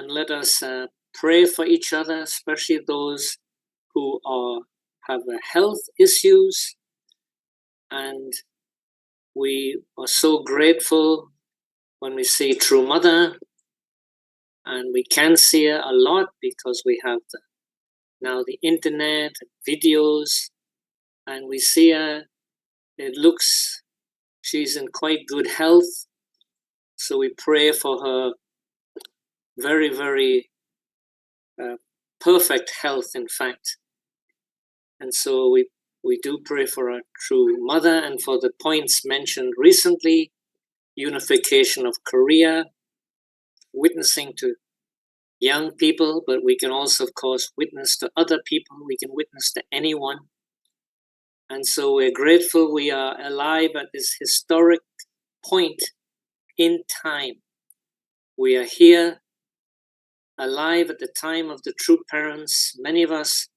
and let us pray for each other, especially those who have health issues. And we are so grateful when we see True Mother, and we can see her a lot because we have now the internet, videos, and we see her. It looks she's in quite good health, so we pray for her very, very perfect health, in fact. And so we do pray for our True Mother and for the points mentioned recently, unification of Korea, witnessing to young people, but we can also, of course, witness to other people. We can witness to anyone. And so we're grateful we are alive at this historic point in time. We are here, alive at the time of the true parents. Many of us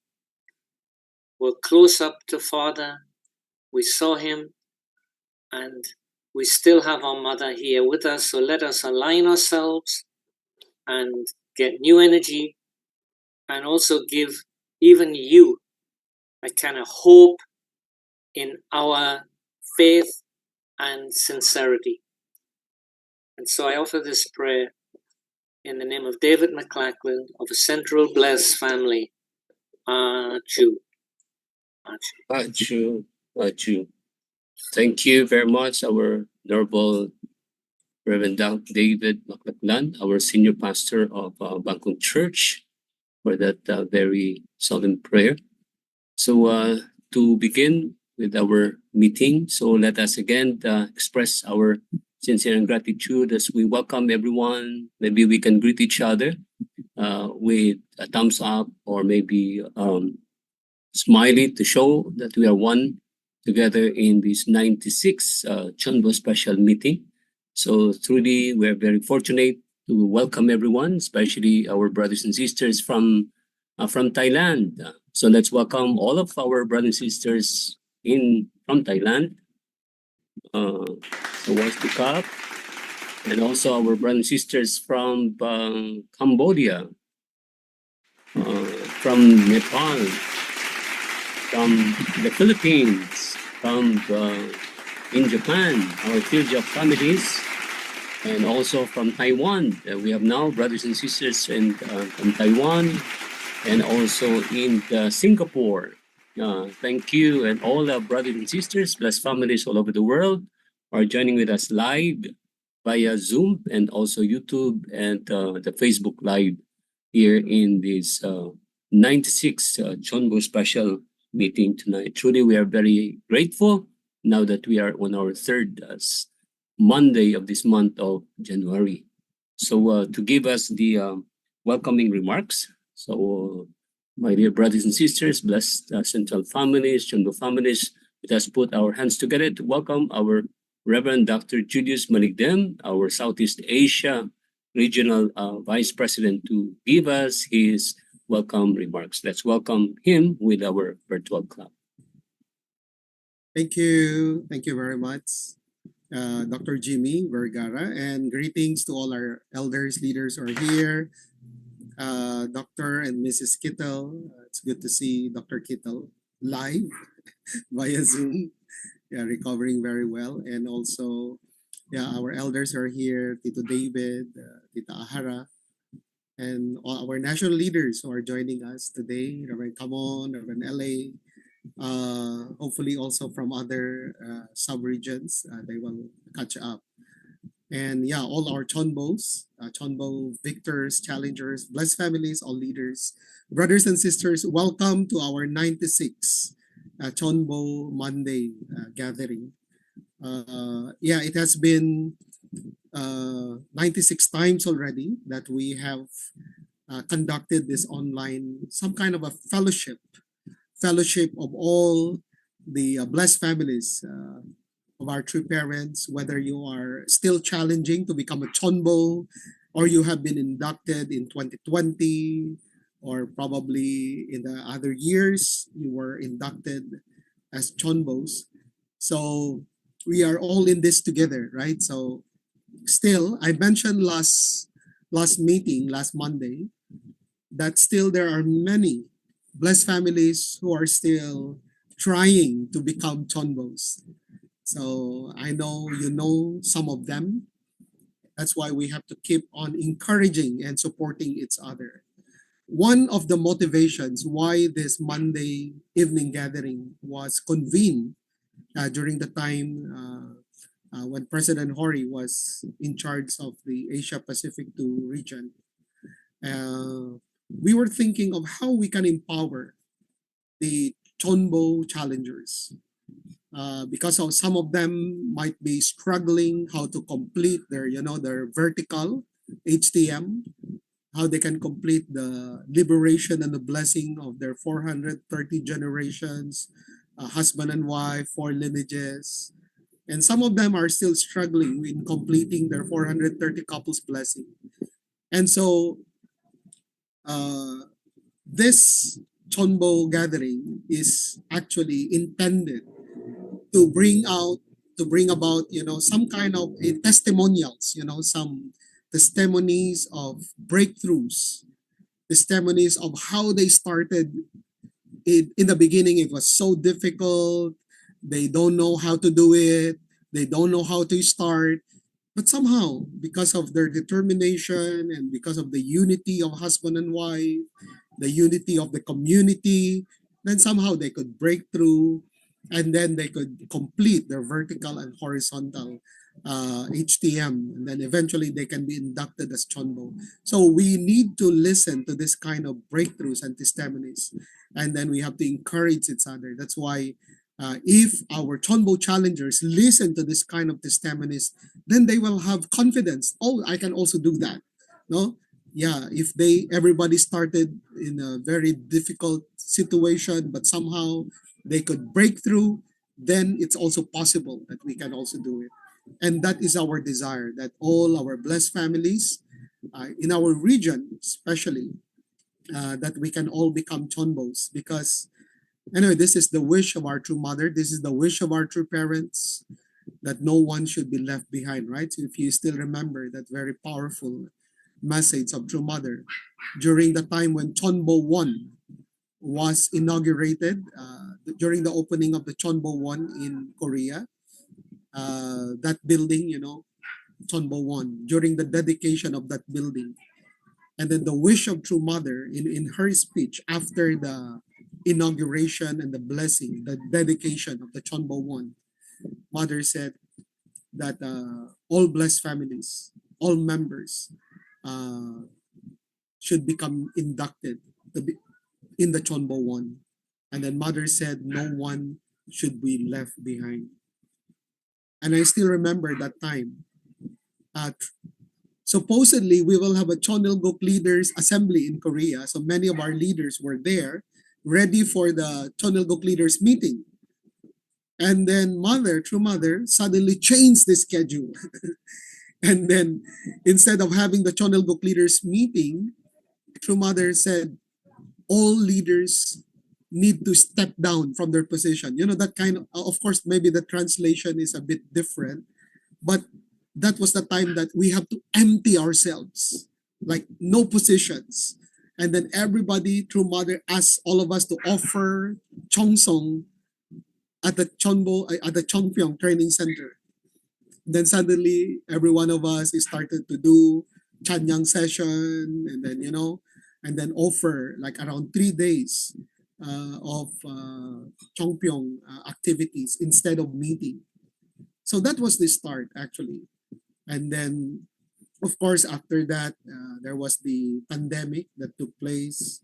were close up to Father. We saw him, and we still have our mother here with us. So let us align ourselves and get new energy, and also give even you a kind of hope in our faith and sincerity. And so I offer this prayer in the name of David McLachlan of a Central Blessed Family. Achu. Achu. Achu. Thank you very much, our Honorable Reverend David McLachlan, our senior pastor of Bangkok Church, for that very solemn prayer. So to begin with our meeting, so let us again express our sincere gratitude as we welcome everyone. Maybe we can greet each other with a thumbs up, or maybe smiley to show that we are one together in this 96 CheonBo special meeting. So truly, we're very fortunate to welcome everyone, especially our brothers and sisters from Thailand. So let's welcome all of our brothers and sisters from Thailand. So once to come, and also our brothers and sisters from Cambodia, from Nepal, from the Philippines, from in Japan, our Philip families, and also from Taiwan. We have now brothers and sisters from Taiwan, and also in Singapore. Thank you, and all our brothers and sisters, blessed families all over the world are joining with us live via Zoom and also YouTube and the Facebook Live here in this 96 CheonBo special meeting tonight. Truly, we are very grateful now that we are on our third Monday of this month of January. So to give us the welcoming remarks, so my dear brothers and sisters, blessed Central families, CheonBo families, let us put our hands together to welcome our Reverend Dr. Julius Maligdem, our Southeast Asia Regional Vice President, to give us his welcome remarks. Let's welcome him with our virtual clap. Thank you. Thank you very much, Dr. Jimmy Vergara, and greetings to all our elders, leaders who are here. Dr. and Mrs. Kittle. It's good to see Dr. Kittle live via Zoom. Yeah, recovering very well. And also, yeah, our elders are here, Tito David, Tita Ahara, and all our national leaders who are joining us today, Reverend Camon, Reverend LA, hopefully also from other sub-regions, they will catch up. And yeah, all our CheonBos, CheonBo victors, challengers, blessed families, all leaders, brothers and sisters, welcome to our 96 CheonBo Monday gathering. Yeah, it has been 96 times already that we have conducted this online, some kind of a fellowship of all the blessed families of our true parents, whether you are still challenging to become a CheonBo, or you have been inducted in 2020, or probably in the other years you were inducted as CheonBos. So we are all in this together, right? So still, I mentioned last last meeting last Monday that still there are many blessed families who are still trying to become CheonBos. So I know you know some of them. That's why we have to keep on encouraging and supporting each other. One of the motivations why this Monday evening gathering was convened during the time when President Hori was in charge of the Asia Pacific 2 region. We were thinking of how we can empower the CheonBo challengers because of some of them might be struggling how to complete their their vertical HTM, how they can complete the liberation and the blessing of their 430 generations, husband and wife, four lineages. And some of them are still struggling in completing their 430 couples blessing. And so this CheonBo gathering is actually intended to bring about some kind of testimonials, some testimonies of breakthroughs, testimonies of how they started. In the beginning it was so difficult, they don't know how to do it, they don't know how to start, but somehow because of their determination and because of the unity of husband and wife, the unity of the community, then somehow they could break through and then they could complete their vertical and horizontal HTM, and then eventually they can be inducted as CheonBo. So we need to listen to this kind of breakthroughs and testimonies, and then we have to encourage each other. That's why if our CheonBo challengers listen to this kind of testimonies, then they will have confidence. Oh, I can also do that. No, yeah, if everybody started in a very difficult situation but somehow they could break through, then it's also possible that we can also do it. And that is our desire, that all our blessed families in our region especially, that we can all become CheonBos, because anyway, this is the wish of our true mother, this is the wish of our true parents, that no one should be left behind, right? So if you still remember that very powerful message of True Mother during the time when CheonBo 1 was inaugurated, during the opening of the CheonBo 1 in Korea, that building, CheonBo 1, during the dedication of that building. And then the wish of True Mother in her speech after the inauguration and the blessing, the dedication of the CheonBo 1, Mother said that all blessed families, all members, uh, should become inducted to be in the CheonBo 1. And then Mother said no one should be left behind. And I still remember that time. Supposedly, we will have a Cheonilguk Leaders Assembly in Korea. So many of our leaders were there, ready for the Cheonilguk Leaders meeting. And then True Mother, suddenly changed the schedule. And then instead of having the Cheonilguk Leaders meeting, True Mother said, all leaders need to step down from their position. That kind of course, maybe the translation is a bit different, but that was the time that we have to empty ourselves, like no positions. And then everybody, True Mother, asked all of us to offer Chongsong at the at the Chongpyeong Training Center. Then suddenly, every one of us started to do Chanyang session, and then and then offer like around 3 days of Chongpyeong activities instead of meeting. So that was the start actually. And then, of course, after that, there was the pandemic that took place.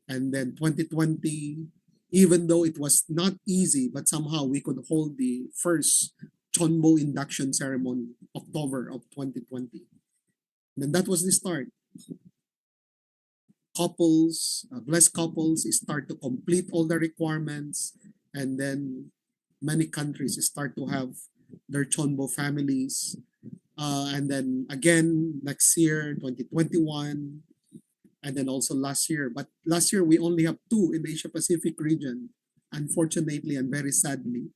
And then 2020, even though it was not easy, but somehow we could hold the first CheonBo induction ceremony, October of 2020. And then that was the start. Couples, blessed couples, start to complete all the requirements. And then many countries start to have their CheonBo families. And then again, next year, 2021, and then also last year. But last year, we only have 2 in the Asia Pacific region. Unfortunately and very sadly,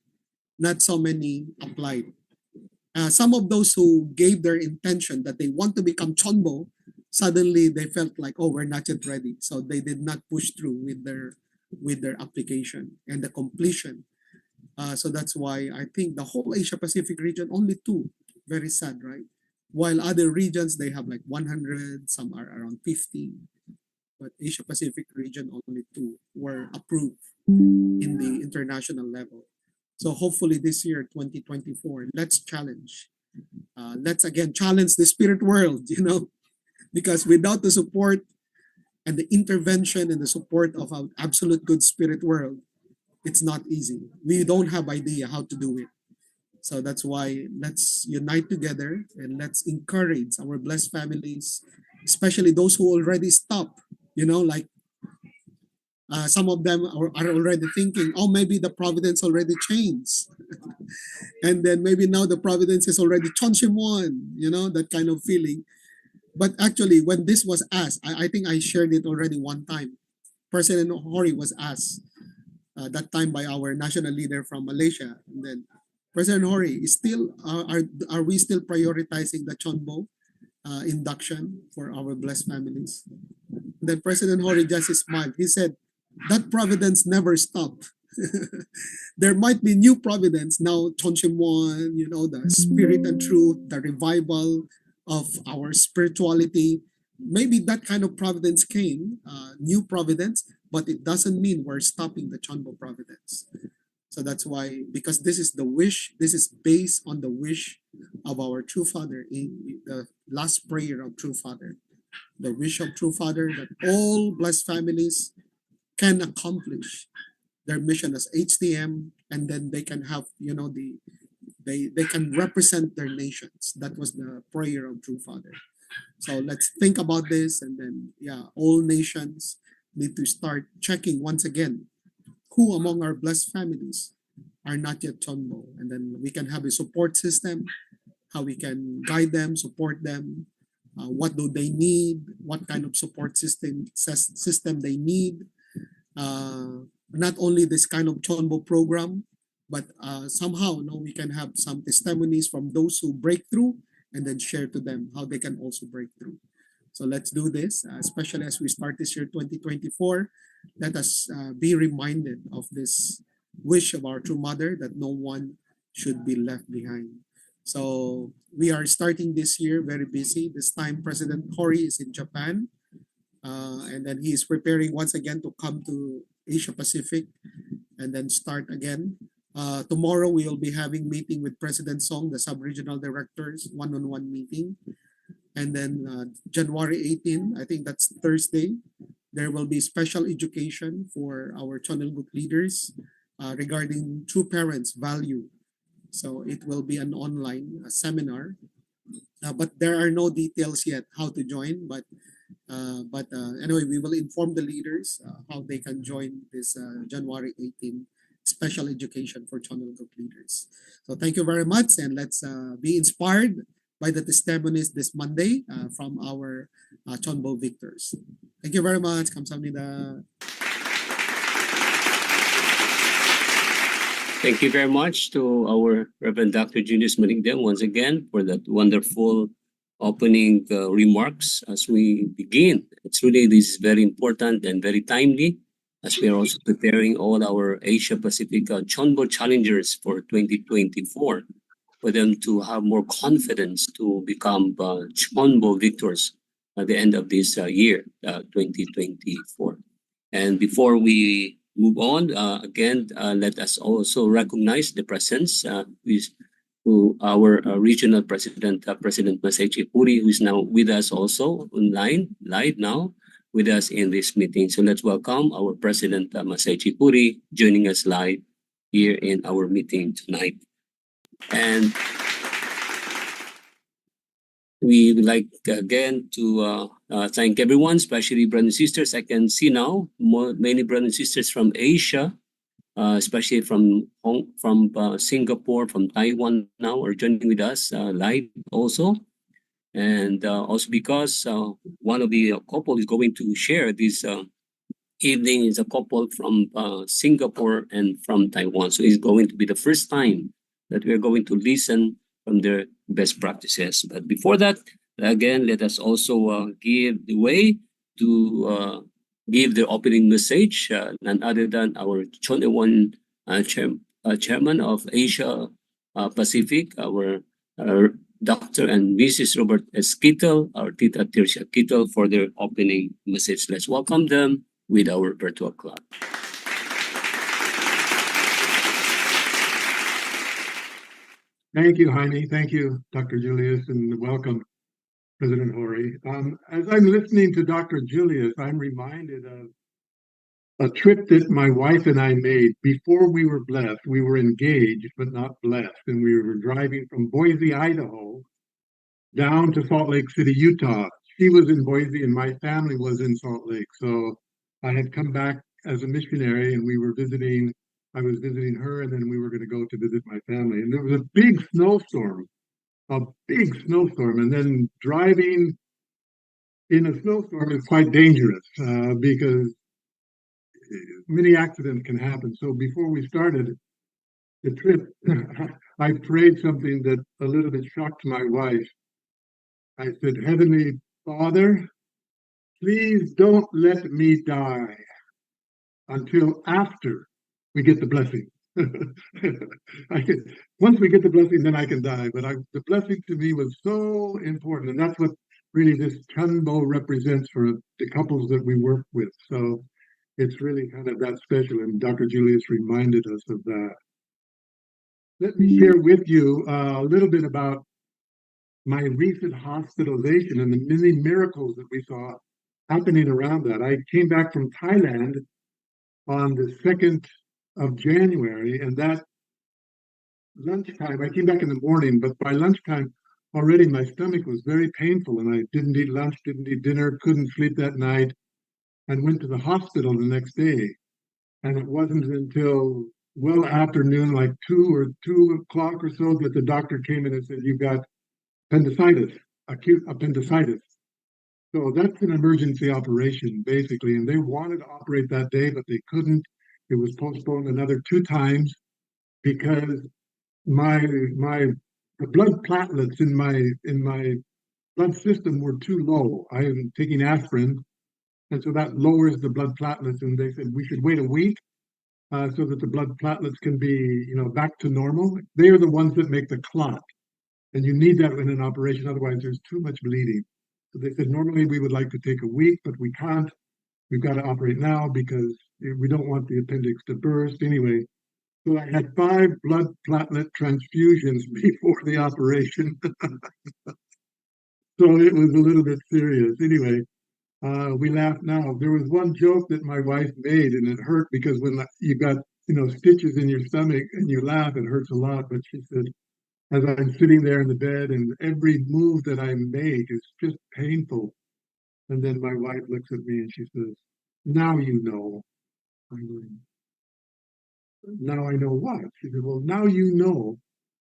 not so many applied. Some of those who gave their intention that they want to become CheonBo, suddenly they felt like, oh, we're not yet ready, so they did not push through with their application and the completion. So that's why I think the whole Asia Pacific region, only two, very sad, right? While other regions they have like 100, some are around 50, but Asia Pacific region only two were approved in the international level. So hopefully this year, 2024, let's challenge. Let's again challenge the spirit world, because without the support and the intervention and the support of our absolute good spirit world, it's not easy. We don't have idea how to do it. So that's why let's unite together and let's encourage our blessed families, especially those who already stopped. Like some of them are already thinking, oh, maybe the providence already changed. And then maybe now the providence is already Chonshimwon, that kind of feeling. But actually, when this was asked, I think I shared it already one time. President Hori was asked that time by our national leader from Malaysia. And then President Hori, is still are we still prioritizing the CheonBo induction for our blessed families? And then President Hori just smiled. He said, that providence never stopped. There might be new providence now, Chonshimwon, the spirit and truth, the revival of our spirituality. Maybe that kind of providence came, new providence, but it doesn't mean we're stopping the Chonbo providence. So that's why, because this is the wish, this is based on the wish of our True Father in the last prayer of True Father. The wish of True Father that all blessed families can accomplish their mission as HTM, and then they can have, they can represent their nations. That was the prayer of True Father. So let's think about this, and then all nations need to start checking once again who among our blessed families are not yet CheonBo, and then we can have a support system, how we can guide them, support them, what do they need, what kind of support system they need. Not only this kind of CheonBo program, but somehow we can have some testimonies from those who break through and then share to them how they can also break through. So let's do this, especially as we start this year 2024. Let us be reminded of this wish of our true mother that no one should be left behind. So we are starting this year very busy. This time President Hori is in Japan, and then he is preparing once again to come to Asia Pacific and then start again. Tomorrow we will be having meeting with President Song, the sub-regional directors, one-on-one meeting. And then January 18, I think that's Thursday, there will be special education for our Chonelgut leaders regarding true parents value. So it will be an online seminar, but there are no details yet how to join. But anyway, we will inform the leaders how they can join this January 18 special education for Chonelgut leaders. So thank you very much, and let's be inspired by the testimonies this Monday from our CheonBo victors. Thank you very much. 감사합니다. Thank you very much to our Reverend Dr. Julius Manigdem once again for that wonderful opening remarks as we begin. It's really, this is very important and very timely as we are also preparing all our Asia Pacific CheonBo challengers for 2024, for them to have more confidence to become CheonBo victors at the end of this year, 2024. And before we move on, again, let us also recognize the presence to our regional president, President Masaichi Puri, who is now with us also online, live now with us in this meeting. So let's welcome our President Masaichi Puri joining us live here in our meeting tonight. And we would like again to thank everyone, especially brothers and sisters. I can see now many brothers and sisters from Asia, especially from Singapore, from Taiwan now are joining with us live also. And also because one of the couple is going to share this evening is a couple from Singapore and from Taiwan. So it's going to be the first time that we're going to listen from their best practices. But before that, Again, let us also give the way to give the opening message, none other than our CheonBo chairman of Asia Pacific, our Dr. and Mrs. Robert S. Kittle, our Tita Tirsia Kittle, for their opening message. Let's welcome them with our virtual clap. Thank you, Jaime. Thank you, Dr. Julius, and welcome, President Hori. As I'm listening to Dr. Julius, I'm reminded of a trip that my wife and I made before we were blessed. We were engaged, but not blessed. And we were driving from Boise, Idaho, down to Salt Lake City, Utah. She was in Boise and my family was in Salt Lake. So I had come back as a missionary and I was visiting her, and then we were going to go to visit my family. And there was a big snowstorm. And then driving in a snowstorm is quite dangerous because many accidents can happen. So before we started the trip, I prayed something that a little bit shocked my wife. I said, Heavenly Father, please don't let me die until after we get the blessing. Once we get the blessing, then I can die. But the blessing to me was so important, and that's what really this CheonBo represents for the couples that we work with. So it's really kind of that special, and Dr. Julius reminded us of that. Let me share with you a little bit about my recent hospitalization and the many miracles that we saw happening around that. I came back from Thailand on the 2nd of January, and that lunchtime, I came back in the morning, but by lunchtime, already my stomach was very painful, and I didn't eat lunch, didn't eat dinner, couldn't sleep that night, and went to the hospital the next day. And it wasn't until well afternoon, like 2 o'clock or so, that the doctor came in and said, "You've got appendicitis, acute appendicitis." So that's an emergency operation, basically. And they wanted to operate that day, but they couldn't. It was postponed another 2 times because the blood platelets in my blood system were too low. I am taking aspirin, and so that lowers the blood platelets. And they said we should wait a week so that the blood platelets can be, back to normal. They are the ones that make the clot, and you need that in an operation. Otherwise, there's too much bleeding. So they said normally we would like to take a week, but we can't. We've got to operate now because we don't want the appendix to burst. Anyway, so I had 5 blood platelet transfusions before the operation. So it was a little bit serious. Anyway, we laugh now. There was one joke that my wife made, and it hurt because when you got stitches in your stomach and you laugh, it hurts a lot. But she said, as I'm sitting there in the bed, and every move that I make is just painful. And then my wife looks at me and she says, "Now you know." I'm going, "Now I know what?" She said, "Well, now you know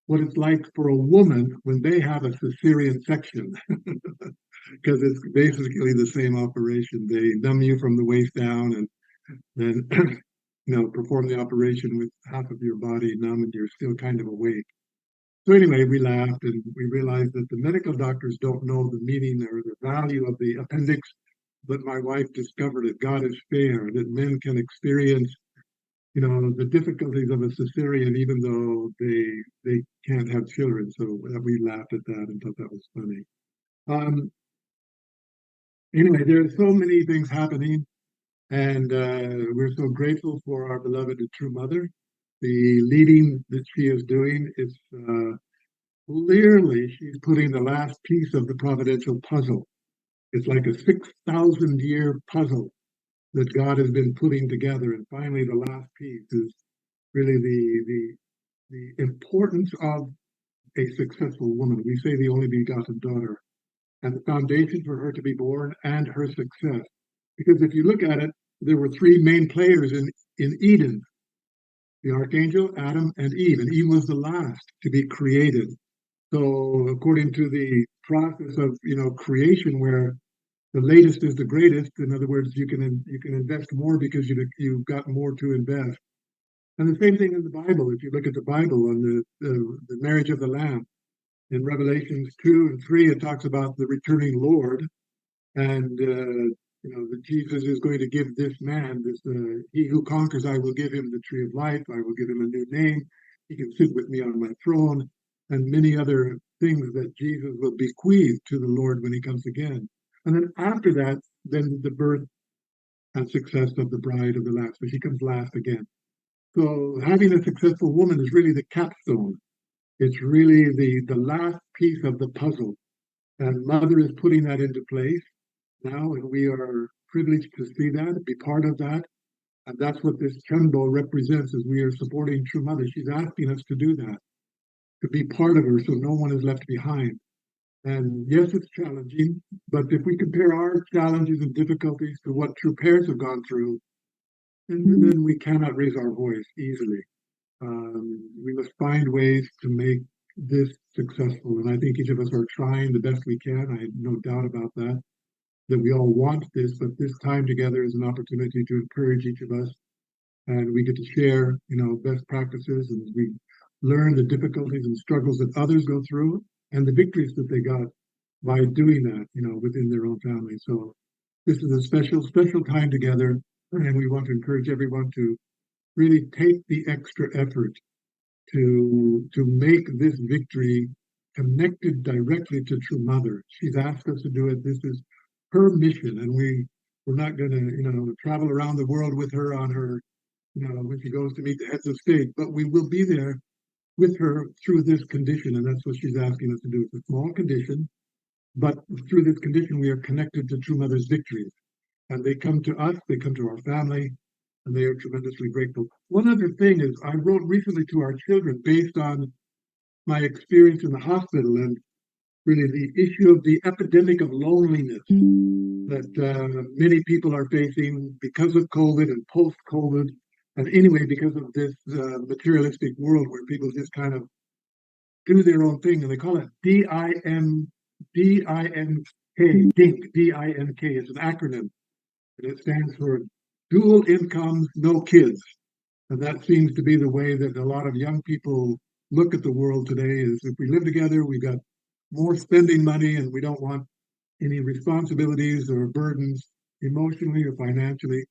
what it's like for a woman when they have a cesarean section." Because it's basically the same operation. They numb you from the waist down and then perform the operation with half of your body numb and you're still kind of awake. So anyway, we laughed and we realized that the medical doctors don't know the meaning or the value of the appendix, but my wife discovered that God is fair, that men can experience the difficulties of a cesarean even though they can't have children. So we laughed at that and thought that was funny. Anyway, there are so many things happening, and we're so grateful for our beloved and true mother. The leading that she is doing is clearly she's putting the last piece of the providential puzzle. It's like a 6,000-year puzzle that God has been putting together, and finally the last piece is really the importance of a successful woman. We say the only begotten daughter, and the foundation for her to be born and her success. Because if you look at it, there were 3 main players in Eden: the archangel, Adam, and Eve. And Eve was the last to be created. So according to the process of creation, where the latest is the greatest, in other words, you can invest more because you've got more to invest. And the same thing in the Bible. If you look at the Bible on the marriage of the Lamb, in Revelations 2 and 3, it talks about the returning Lord, and that Jesus is going to give this man, he who conquers, I will give him the tree of life. I will give him a new name. He can sit with me on my throne, and many other things that Jesus will bequeath to the Lord when he comes again. And then after that, then the birth and success of the bride of the Lamb. So she comes last again. So having a successful woman is really the capstone. It's really the last piece of the puzzle. And Mother is putting that into place now, and we are privileged to see that, be part of that. And that's what this CheonBo represents, as we are supporting True Mother. She's asking us to do that, to be part of her so no one is left behind. And yes, it's challenging, but if we compare our challenges and difficulties to what true parents have gone through, then we cannot raise our voice easily. We must find ways to make this successful. And I think each of us are trying the best we can. I have no doubt about that we all want this, but this time together is an opportunity to encourage each of us. And we get to share, best practices, and we learn the difficulties and struggles that others go through and the victories that they got by doing that, within their own family. So this is a special, special time together. And we want to encourage everyone to really take the extra effort to make this victory connected directly to True Mother. She's asked us to do it. This is her mission, and we're not going to travel around the world with her on her, when she goes to meet the heads of state, but we will be there with her through this condition, and that's what she's asking us to do. It's a small condition, but through this condition, we are connected to True Mother's victories, and they come to us, they come to our family, and they are tremendously grateful. One other thing is, I wrote recently to our children based on my experience in the hospital and really the issue of the epidemic of loneliness that many people are facing because of COVID and post-COVID, and anyway, because of this materialistic world where people just kind of do their own thing, and they call it D-I-N-K, DINK, D-I-N-K. It's an acronym, and it stands for dual incomes, no kids. And that seems to be the way that a lot of young people look at the world today, is if we live together, we've got more spending money and we don't want any responsibilities or burdens emotionally or financially.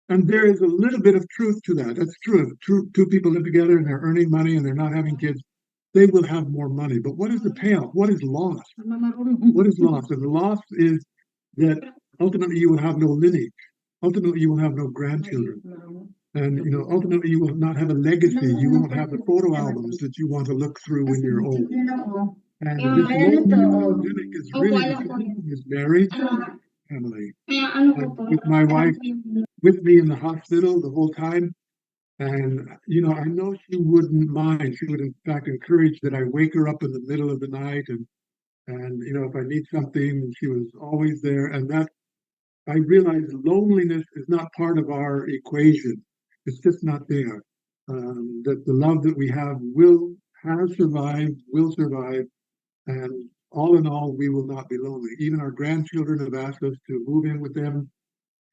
And there is a little bit of truth to that. That's true. If two people live together and they're earning money and they're not having kids, they will have more money. But what is the payoff? What is lost? What is lost? And the loss is that ultimately you will have no lineage. Ultimately, you will have no grandchildren. And ultimately you will not have a legacy. You won't have the photo albums that you want to look through when you're old. And this pandemic is really is marriage, family. And with my wife with me in the hospital the whole time. And I know she wouldn't mind. She would in fact encourage that I wake her up in the middle of the night and if I need something, she was always there. And that I realized loneliness is not part of our equation. It's just not there. That the love that we have has survived, will survive, and all in all, we will not be lonely. Even our grandchildren have asked us to move in with them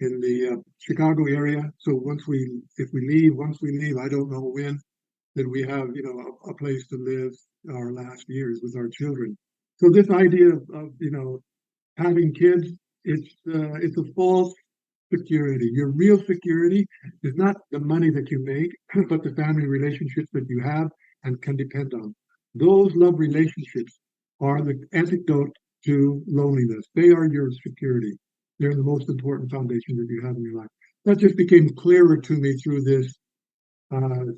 in the Chicago area. So once we leave, I don't know when, that we have a place to live our last years with our children. So this idea of having kids, it's a false security. Your real security is not the money that you make, but the family relationships that you have and can depend on. Those love relationships are the antidote to loneliness. They are your security. They're the most important foundation that you have in your life. That just became clearer to me through this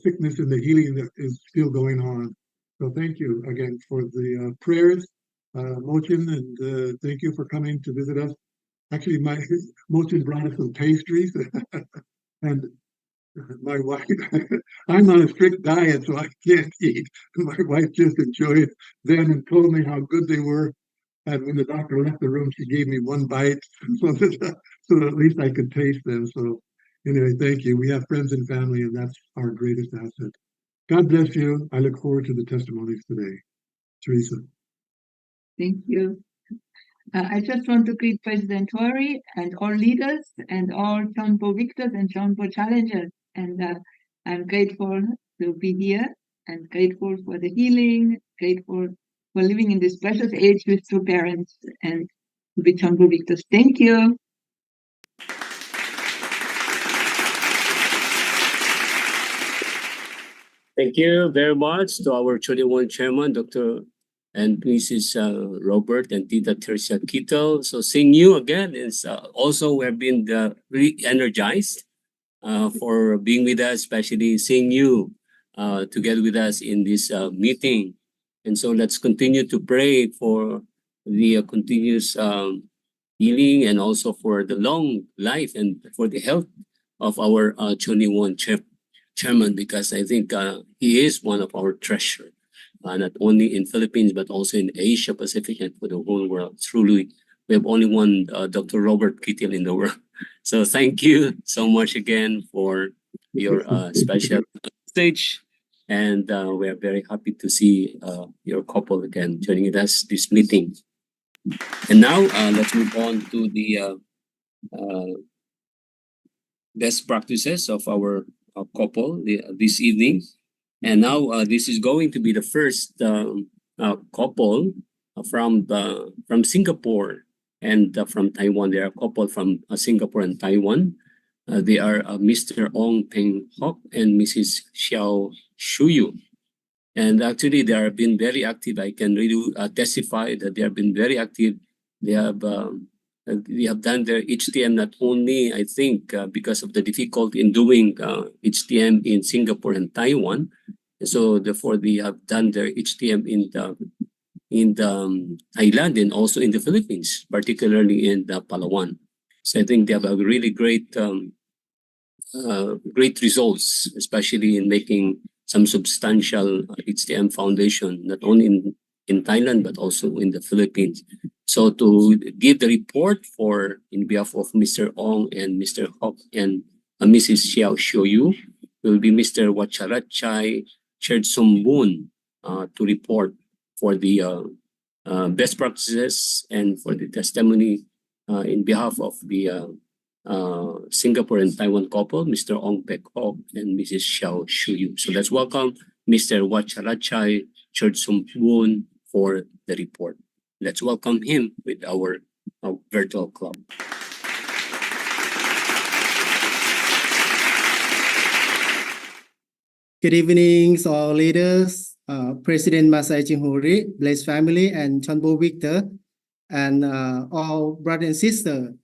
sickness and the healing that is still going on. So thank you again for the prayers, Mochin, and thank you for coming to visit us. Actually, my Mochin brought us some pastries, and my wife, I'm on a strict diet, so I can't eat. My wife just enjoyed them and told me how good they were. And when the doctor left the room, she gave me one bite so that at least I could taste them. So anyway, thank you. We have friends and family, and that's our greatest asset. God bless you. I look forward to the testimonies today. Teresa. Thank you. I just want to greet President Tory and all leaders and all CheonBo victors and CheonBo challengers. And I'm grateful to be here and grateful for the healing, grateful for living in this precious age with two parents and with CheonBo victors. Thank you. Thank you very much to our 21 chairman, Dr. and Mrs. Robert and Tita Teresa Quito. So seeing you again is also we have been re-energized for being with us, especially seeing you together with us in this meeting. And so let's continue to pray for the continuous healing and also for the long life and for the health of our 21 chairman, because I think he is one of our treasure, not only in Philippines but also in Asia Pacific and for the whole world. Truly, we have only one Dr. Robert Kittil in the world. So thank you so much again for your special stage, and we are very happy to see your couple again joining us this meeting. And now let's move on to the best practices of our couple this evening. And now this is going to be the first couple from Singapore and from Taiwan. They are a couple from Singapore and Taiwan. They are Mr. Ong Peng Hock and Mrs. Xiao Shuyu. And actually, they have been very active. I can really testify that they have been very active. They have done their HTM not only, I think, because of the difficulty in doing HTM in Singapore and Taiwan. So therefore, they have done their HTM in Thailand and also in the Philippines, particularly in Palawan. So I think they have a really great results, especially in making some substantial HTM foundation, not only in Thailand but also in the Philippines. So to give the report in behalf of Mr. Ong and Mr. Hock and Mrs. Xiao Shoyu will be Mr. Wacharachai CheonBo to report for the best practices and for the testimony in behalf of the Singapore and Taiwan couple, Mr. Ong Pek Hock and Mrs. Xiao Shuyu. So let's welcome Mr. Wacharachai CheonBo for the report. Let's welcome him with our virtual club. Good evening, all leaders, President Masai Chinghuri, blessed family, and CheonBo Victor, and all brothers and sisters.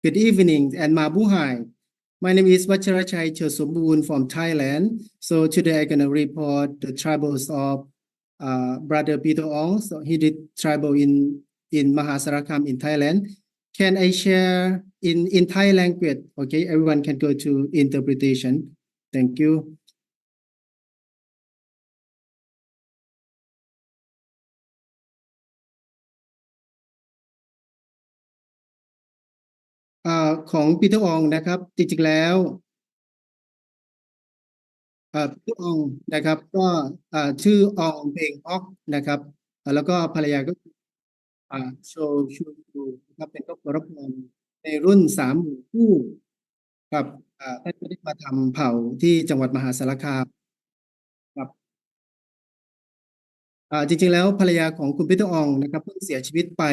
Good evening, and Mabuhay. My name is Wacharachai CheonBo from Thailand. So today I'm going to report the troubles of Brother Peter Ong. So he did trouble in Mahasarakam in Thailand. Can I share in Thai language? Okay, everyone can go to interpretation. Thank you.ของปีเตอร์อองนะครับจริงๆแล้วปีเตอร์อองนะครับก็ชื่ออองเพลงออกนะครับแล้วก็ภรรยาก็โชชูนะครับเป็นครอบครัวรับรองในรุ่น3 หมู่คู่ครับท่านก็ได้มาทำเผ่าที่จังหวัดมหาสารคามครับจริงๆแล้วภรรยาของคุณปีเตอร์อองนะครับเพิ่งเสียชีวิตไป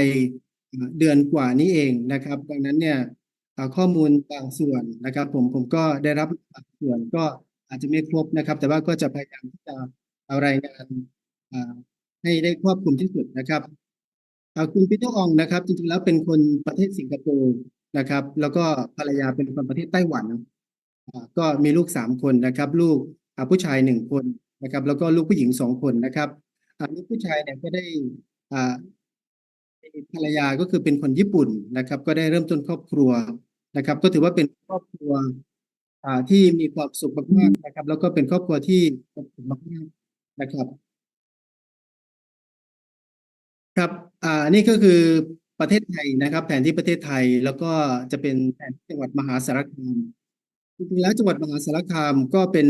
เดือนกว่านี้เองนะครับดังนั้นเนี่ยข้อมูลบางส่วนนะครับผมก็ได้รับบางส่วนก็อาจจะไม่ครบนะครับแต่ว่าก็จะพยายามที่จะเอารายงานให้ได้ครอบคลุมที่สุดนะครับคุณปีเตอร์อองนะครับจริงๆแล้วเป็นคนประเทศสิงคโปร์นะครับแล้วก็ภรรยาเป็นคนประเทศไต้หวันก็มีลูก3 คนนะครับลูกผู้ชาย1 คนนะครับแล้วก็ลูกผู้หญิง2 คนนะครับลูกผู้ชายเนี่ยก็ได้ภรรยาก็คือเป็นคนญี่ปุ่นนะครับก็ได้เริ่มต้นครอบครัวนะครับก็ถือว่าเป็นครอบครัวที่มีความสุขมากๆนะครับแล้วก็เป็นครอบครัวที่อบอุ่นมากๆนะครับครับนี่ก็คือประเทศไทยนะครับแผนที่ประเทศไทยแล้วก็จะเป็นแผนที่จังหวัดมหาสารคามจริงๆแล้วจังหวัดมหาสารคามก็เป็น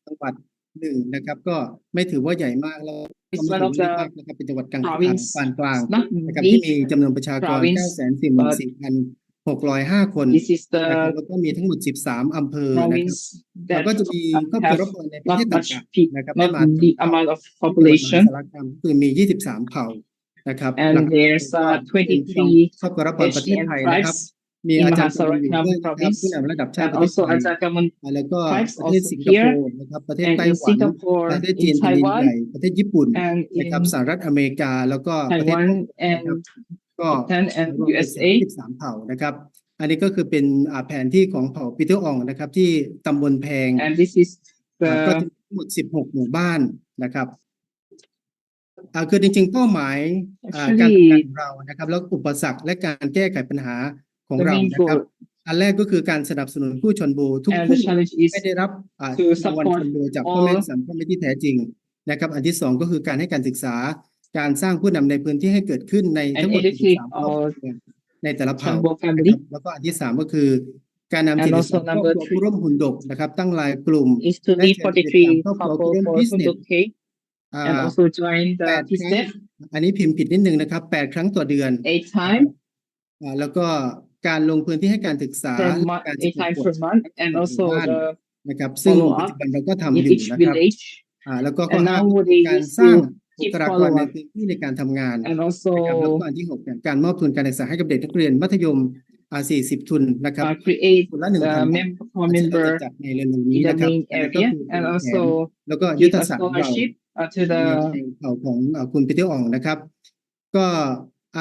จังหวัดหนึ่งนะครับก็ไม่ถือว่าใหญ่มากแล้วก็ไม่ถือว่าเล็กมากนะครับเป็นจังหวัดกลางปานกลางนะครับที่มีจำนวนประชากร 944,600 605 คน This is นะครับ the แล้วก็มีทั้งหมด 13 อำเภอนะครับ province แล้ว that ก็จะมีครอบครัว have รับรองในประเทศ not ต่า much งๆ people, นะครับได้ not มา big amount of ที่จังหวัดมหา population, สารคามคือมี 23 เผ่านะครับ หลั and กๆ there's ก็เป็นพี่น้อง 23 ครอบครัวรับรองประเทศ HN ไทยนะครับ tribes มี in อาจารย์กำมลอยู่ Mahasarakam ด้วยนะครับ province, ผู้นำระดับชาติ and ประเทศ also ไทย Azakaman แล้วก็ tribes ประเทศ also สิงคโป here, ร์นะครับ ประเทศ and ไต้ in หวัน Singapore, ประเทศ in จีนแผ่นดินใหญ่ Taiwan, ประเทศญี่ปุ่น and นะครับ in สหรัฐอเมริกา แล้วก็ประเทศ Taiwan นะครับ and ก็ Japan and รวมเป็น USA. 33 เผ่านะครับ อันนี้ก็คือเป็นแผนที่ของเผ่าปีเตอร์อ่องนะครับที่ตำบลแพง And this is ก็จะ the มีทั้งหมด 16 หมู่บ้านนะครับคือจริงๆเป้าหมายการทำงานข actually องเรานะครับแล้วอุปสรรคและการแก้ไขปัญหาของ the เรา main นะครับ goal. อันแรกก็คือการสนับสนุนผู้ชนโบทุก And ผู้ the challenge is ให้ได้รับ to รางวัลช support นโบจากพ่อแม่ all สามพ่อแม่ที่แท้จริงนะครับอันที่สองก็คือการให้การศึกษาการสร้างผู้นำในพื้นที่ให้เกิดขึ้นในทั้ and งหมด educate 43 ครอบค our รัวในแต่ละเผ่า CheonBo นะ family. ครับแล้วก็อันที่สามก็คือการนำ And 43 also ครอบ number ครัว three ผู้ร่วมหุ่นดกนะครับตั้งรายกลุ่ม is to และ lead เชิญ43 43 ครอบครัว couple ผู้ร่วม for business Sunduk Cake อ่า and also join แป the ดครั้ง business อันนี้พิมพ์ผิดนิดนึงนะครับ8 ครั้งต่อเดือน 8 times แล้วก็การลงพื้นที่ให้การศึกษา per และ month, การ 8 สำรวจ times per month, and หมู่ also บ้าน the นะครับซึ่ง follow ปัจ up จุบันเราก็ทำ in อยู่ each นะครับ village. แล้วก็ข้อ And ห้า nowadays การ we สร้าง still บุ keep คลากรใน follow up พื้นที่ในการทำงาน and นะครับแล้ว also ก็อันที่ 6เนี่ยการมอบทุนการศึกษาให้กับเด็กนักเรียนมัธยม40 ทุนนะครับ create ทุนละ the1,000 บาท for ซึ่งเรา member จะจัดในเร็วๆนี้ in the นะครับ main อันนั้นก็ area คือเป็น and แผน also แล้วก็ยุท give ธ a ศาสตร์ของเรา scholarship to ใน the เผ่าของคุณปีเตอร์อ่องนะครับ ก็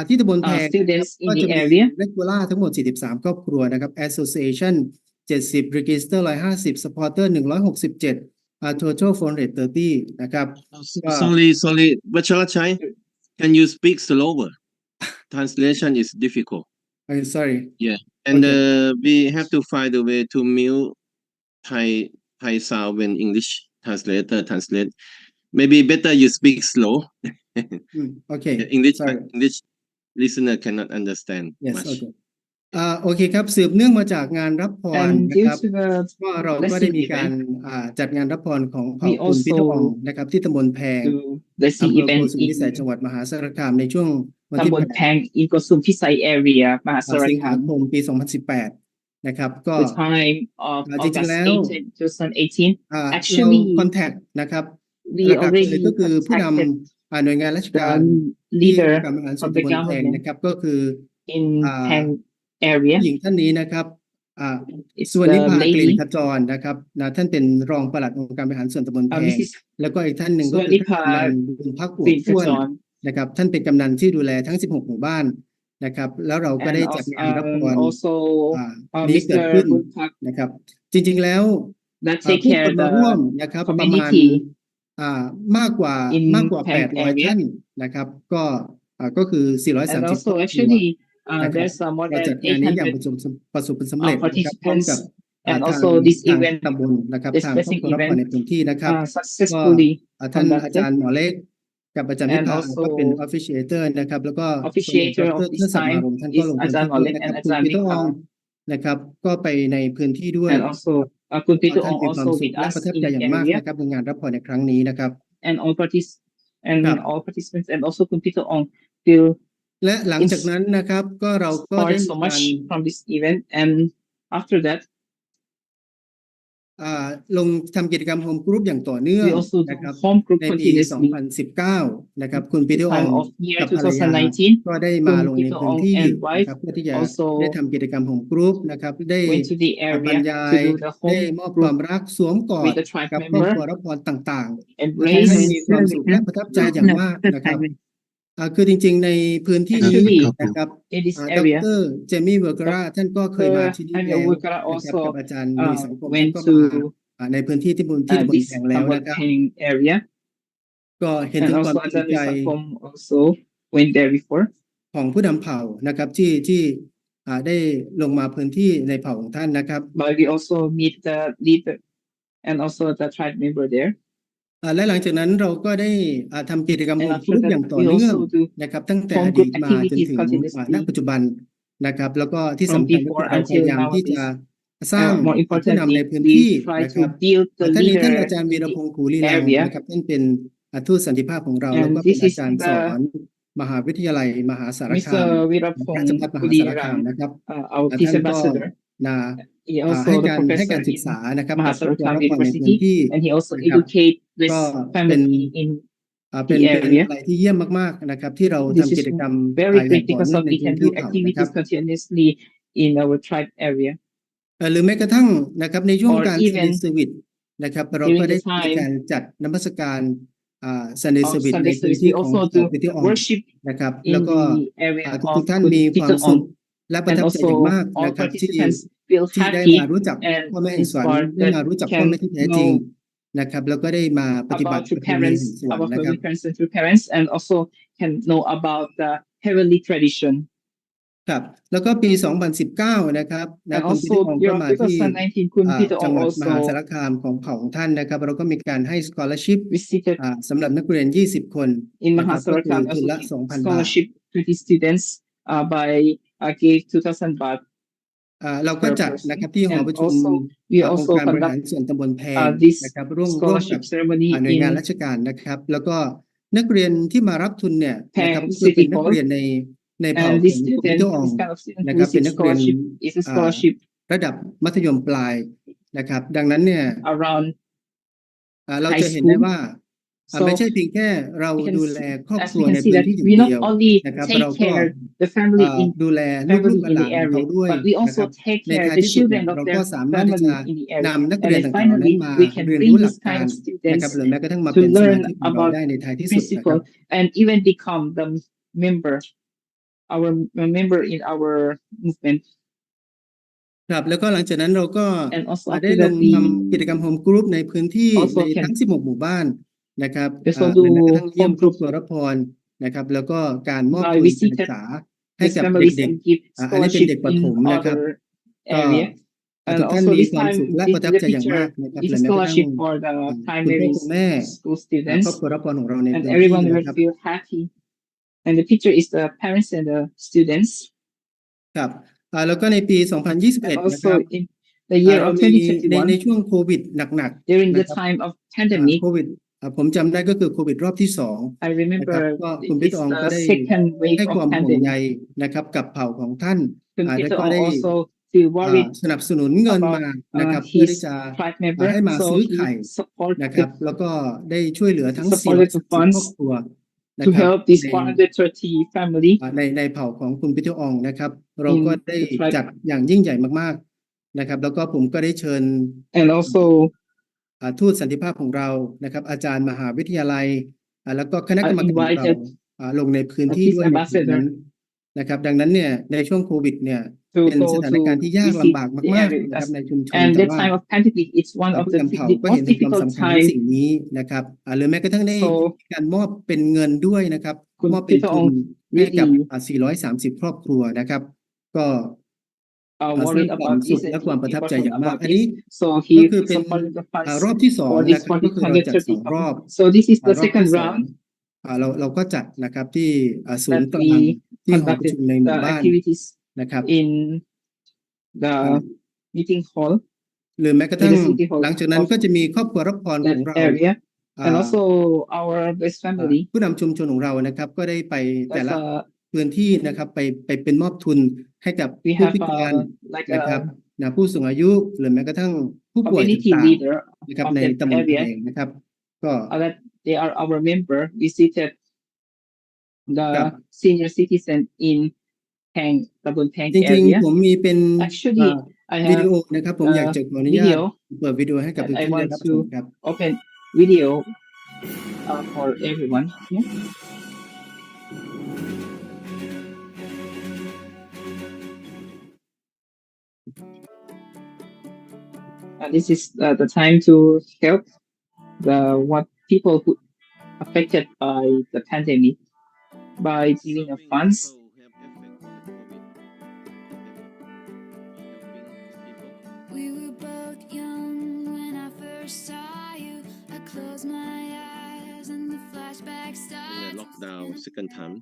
ที่ตำบลแพงนะครับ students in ก็ the จะมี area. regular ทั้งหมด 43 ครอบครัวนะครับ association 70 register 150 supporter 167 total 430 นะครับ Sorry, Bachelor Chai, can you speak slower? Translation is difficult. sorry And Okay. we have to find a way to mute Thai sound when English translator translate. Maybe better you speak slow. okay English sorry listener cannot understand yes much. okay โอเคครับสืบเนื่องมาจากงานรับพร And นะ due ครับ to the ก็เราก็ได้ blessing มีการ event, จัดงานรับพรของเผ่า we คุณปีเตอร์อ่อง also นะครับที่ตำบลแพง do blessing อำเภอโก event สุมพิสัยจัง in หวัดมหาสารคามในช่วงวันที่ Tambon Pang in Gosum Pisai area, สิงหา Mahasarakam. คมปี 2018 นะครับก็ The time of จริง August ๆแล้ว 8, 2018. เรา Actually, contact นะครับ we หลักๆเลย already ก็คือผู้น contacted ำหน่วยงานราชการ the ที่ leader การบริหารส่วน of the ตำบลแพง government นะครับก็คือ in อ่า Pang area. ผู้หญิงท่านนี้นะครับIt's สุวรรณิ the ภากลิ่น lady. ขจรนะครับท่านเป็นรองปลัดองค์การบริหารส่วนตำบลแพง Mrs. แล้วก็อีกท่านหนึ่งก็คือท่านกำนันบุญพักอวบ Green ท้วน Kajon. นะครับท่านเป็นกำนันที่ดูแลทั้ง 16 หมู่บ้านนะครับแล้วเราก็ And ได้จัดงานรับพร also นี้เกิด Mr. ขึ้น Bunpak นะครับจริงๆแล้ว that take ผู้ care คนมาร่วม the นะครับประมาณ community มากกว่า in 800 Pang area. ท่านนะครับก็คือ And 430 also ครอบครัว actually นะครับ there's more เราจั than ดงานนี้อย่าง 800 ประสบผลสำเร็จนะครับร่วมกับ participants. And ทาง also this ทาง event, ตำบลนะครับ this ทางครอบ blessing ครัวรับพร event ในพื้นที่นะครับ successfully ท่านอาจาร conducted. ย์หมอเล็กกับอาจารย์วิ And ภา also ก็เป็น officiator นะครับแล้วก็ officiator ด of ร this เทิดศักดิ์ time มารมท่านก็ is ลงพื้น Ajahn ที่ด้วย Malik นะครับ and คุณ Ajahn ปีเตอร์ออง Vika. นะครับก็ไปในพื้นที่ด้วย And also Kun Pito ท่าน Ong มีความ also สุข with และ us ประทับ in ใจ the อย่างมาก area. นะครับในงานรับพรในครั้งนี้นะครับ Andครับ all participants and also Kun Pito Ong feel และหลังจากนั้นนะครับก็เราก็ได้ inspired มี so การ much from this event. And after that, ลงทำกิจกรรมโฮมกรุ๊ปอย่างต่อเนื่อง we also นะค do รับ home group ในปี continuously. 2019 นะครับคุณปีเตอ This ร์ออง time of year กับภรรยา 2019, ก็ได้มาลงใน Kun พื้น Pito ที่ Ong and นะ wife ครับเพื่อที่จะ also ได้ทำกิจกรรมโฮมกรุ๊ปนะครับได้ went to the บรร area ยา to ย do the ได้ home มอบความ group รักสวมกอด with the tribe กับครอบ member, ครัวรับพรต่างๆทำ embrace ให้มีความสุขและประทับใจอย่างมากนะครับคือจริงๆในพื้นที่นี้ Actually, นะครับ in this ด area. รเจมี่เวอร์กราท่านก็เคยมาที่นี่ Dr. แล้ว Jaime Vergara นะครับ also กับอาจารย์ลุยสังคมท่าน went ก็ to มาในพื้นที่ที่ตำบล this แพงแล้ว Tambon นะครับ Pang area, ก็เห็น and ถึงความ also ตั้ง Ajahn ใจ Wisakom also went there before. ของผู้นำเผ่านะครับที่ได้ลงมาพื้นที่ในเผ่าของท่านนะครับ But we also meet the leader and also the tribe member there. และหลังจากนั้นเราก็ได้ทำกิจกรรมโฮ And มก after รุ๊ป that, อย่างต่อ we เนื่อง also do นะครับตั้งแต่อ home ดี group ตมาจน activities ถึง continuously ณปัจจุบันนะครับแล้วก็ที่ from สำคัญก็คือ before เราพ until ยายามที่จะ nowadays. สร้าง And more ผู้นำใน importantly, พื้นที่ we try นะครับ to build the ท่านนี้ท่าน leader อาจารย์วี in ร the พงศ์ขูลีลัง area. นะครับท่านเป็นทูตสันติภาพของเราแล้ว And ก็เป็น this อา is จารย์สอน มหาวิทยาลัยมหาสารคาม Mr. ราชภัฏ Virapong มหาสารคาม Budiram, นะครับ our ท่า peace นก็ ambassador. นะ He ให้ also the การให้ professor การศึก in ษานะครับกับครอบครัว Mahasaratkham รับพรในพื้นที่ University, and he also นะครับ educate this ก็เป็น family in เป็น the เป็น area. อะไรที่เยี่ยมมากๆนะครับ ที่เรา This ทำกิ is จกรรม very อย่าง great ต่อ because เนื่อง of ใน we พื้น can ที่ do เขานะครับ activities continuously in our tribe area. หรือแม้กระทั่งนะครับในช่วง Or การ even Sunday Service นะครับเรา during ก็ the ได้มี time การจัดนมัสการSunday of Service ใน Sunday พื้น service, ที่ we ของ also เขา do พิธีออง worship นะครับแล้ว in ก็ the area ทุ of กๆท่านมีความ Pita สุข Ong, และประ and ทับใจอย่าง also มาก all นะครับที่ participants feel ที่ได้ happy มารู้จัก and พ่อแม่แห่งสวรรค์ inspired ได้ that มารู้จักพ่อ can แม่ที่แท้จริง know นะครับแล้วก็ได้มาปฏิบัติ about ป true ระเพณีแห่ง parents, สวรร about ค์นะครับ heavenly parents and true parents, and also can know about the heavenly tradition. ครับแล้วก็ปี 2019 นะครับนะ And คุณพิธีอ also องก็ year มา of ที่ 2019, Kun Pita จัง Ong หวัดมหาสาร also คามของเผ่าของท่านนะครับเราก็มีการให้ scholarship visited สำหรับนักเรียน 20 คน in นะครับก็คือ Mahasaratkham, ทุน also ละ give 2,000 บาท scholarship to the students by gave 2,000 baht เราก็ per จัด person. นะครับที่หอ And ประชุม also we องค์ also การบริหาร conduct ส่วนตำบลแพง this นะครับร่วมกับ scholarship ceremony หน่วยงาน in ราชการนะครับแล้วก็นักเรียนที่มารับทุนเนี่ยนะครับ Pang ก็คือเป็น City นัก Hall. เรียนในเผ่า And ข this องคุณพิ student, ธีออง this kind of student นะ who ครับเป็น receives นักเรียน scholarship is a scholarship ระดับมัธยมปลายนะครับดังนั้นเนี่ย around เรา high จะเห็นได้ school. ว่า So ไม่ใช่เพียงแค่เรา we can ดูแล see, ครอบ as ครั we ว can ใน see พื้น that ที่อย่าง we เดี not ยว only นะครับ take เราก็ care the family in ดูแล family ลูกๆ in ห the ลานๆของเขา area, ด้วย but we นะค also รับ take ใน care ท้าย the ที่สุดเนี่ย children of เรา their ก็สามารถที่จะ family in the area. นำนัก And เรียน then ต่างๆเหล่านั้น finally, มา we can เรียน bring รู้หลั this กกา kind ร of นะครับ students หรือแม้กระทั่งมา to เป็นสมา learn ชิกของเรา about ได้ในท้ายที่สุดนะครับ principle and even become the member, our member in our movement. ครับแล้วก็หลังจากนั้นเราก็ And also ได้ after ล that, ง we ทำกิจกรรมโฮมกรุ๊ปในพื้นที่ also ในทั้ง can 16 หมู่บ้านนะครับ also หรือแม้กระ do ทั่งเยี่ยม home ครอบ group ครัวรับพรนะครับแล้วก็การมอบ by ทุนการศึก visited ษาให้ these กับ families เด็ก and give ๆอันนี้เป็น scholarship เด็กประถ in มนะครับ other ก็ area. And ทุกท่าน also มี this ความ time, สุขและ this ประทับ the ใจอย่างมาก picture นะครับ is และ a แม้กระทั่ง scholarship for the คุณ primary พ่อคุณแม่ school ครอบ students, ครัวรับพรของเราใน and พื้นที่ everyone นะ will ครับ feel happy. And the picture is the parents and the students. ครับแล้วก็ในปี And 2021 นะค also รับ in the year เรา of มีใน 2021, ช่วงโควิดหนัก during ๆ the นะครับ time of pandemic, โควิดผมจำได้ก็คือโควิดรอบที่ 2 I นะครับ remember ก็คุณพิ it's ตองก็ the ได้ second wave ให้ of ความห่วงใย pandemic. นะครับกับเผ่าของท่าน Kun แล้ว Peter ก็ได้ also feel worried สนับสนุนเงิน about มานะครับเพื่อที่ his จะ tribe member, ให้มา so ซื้อไข่ he supported นะครับแล้วก็ได้ช่วยเหลือทั้ง supported the 430 ครอบ funds ครัวนะ to ครับ help this ใน 430 family ในเผ่าของคุณพิทอองนะครับ เราก็ in ได้ the tribe. จัดอย่างยิ่งใหญ่มากๆนะครับแล้วก็ผมก็ได้เชิญ And also ทูตสันติภาพของเรานะครับอาจารย์มหาวิทยาลัยแล้วก็คณะกร I รมการของเรา invited ลงในพื้น a ที่ peace ด้วยในจุดนั้น ambassador นะครับดังนั้นเนี่ยในช่วงโควิดเนี่ย to เป็น go สถานการณ์ to ที่ยาก visit ลำบาก the มาก area ๆ with นะครับ us. ในชุมชน And แต่ that ว่า time of pandemic, it's one of ผู้ the นำเผ่าก็ most เห็นถึงความ difficult สำคัญใน time. สิ่งนี้นะครับหรือแม้กระทั่งได้ So การมอบเป็นเงินด้วยนะครับ คุณ มอบเป็นทุน Peter ให้กับ really 430 ครอบครัวนะครับก็ สร้าง worried ความ about สุข this และ and ความ he ประทับใจ was อย่างมาก about อันนี้ this. So ก็ he คือเป็น supported the funds รอบที่สอง for this นะครับก็คือเราจัด 430 2 รอบ So this is the รอบที่ second สอง round เราก็จัดนะครับที่ศูนย์ that กลาง we ที่หอประ conducted ชุมในหมู่ the บ้าน activities นะครับ in the meeting hall หรือแม้กระ in ทั่ง the city hall หลังจากนั้น of ก็จะมีครอบครัวรับพรของ that เรา area. อ่า And also our best family ผู้นำชุมชนของเรานะครับก็ได้ไปแต่ as ละ a พื้นที่นะครับไปเป็นมอบทุนให้กับ we ผู้ have พิการ like นะครับ a ผู้สูงอายุหรือแม้กระทั่งผู้ป่วย community ต่าง leader ๆนะครับ of ใน that ตำบลแพ area งนะครับก็ that they are our member visited ครับ the senior citizen in Pang, Tabun Pang จริง area. ๆผมมีเป็น Actually, I วิดี have โอนะครับผมอยากจะขออนุญาต video เปิดวิดีโอให้กับทุ that ก I ท่านได้ want รับชม to ครับ open video for everyone here. This is the time to help the what people who affected by the pandemic by giving a funds. We were both young when I first saw you. I closed my eyes and the flashback in started. the lockdown second time.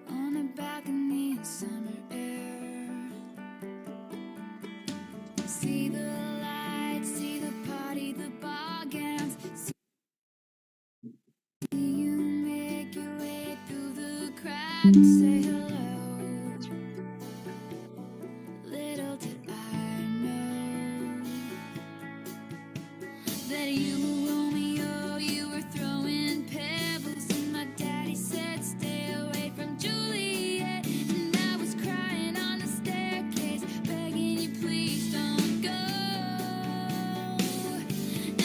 On a balcony in summer air. See the lights, see the party, the ball gowns. See you make your way and say hello. Little did I know that you were Romeo, you were throwing pebbles, and my daddy said stay away from Juliet, and I was crying on the staircase, begging you please don't go.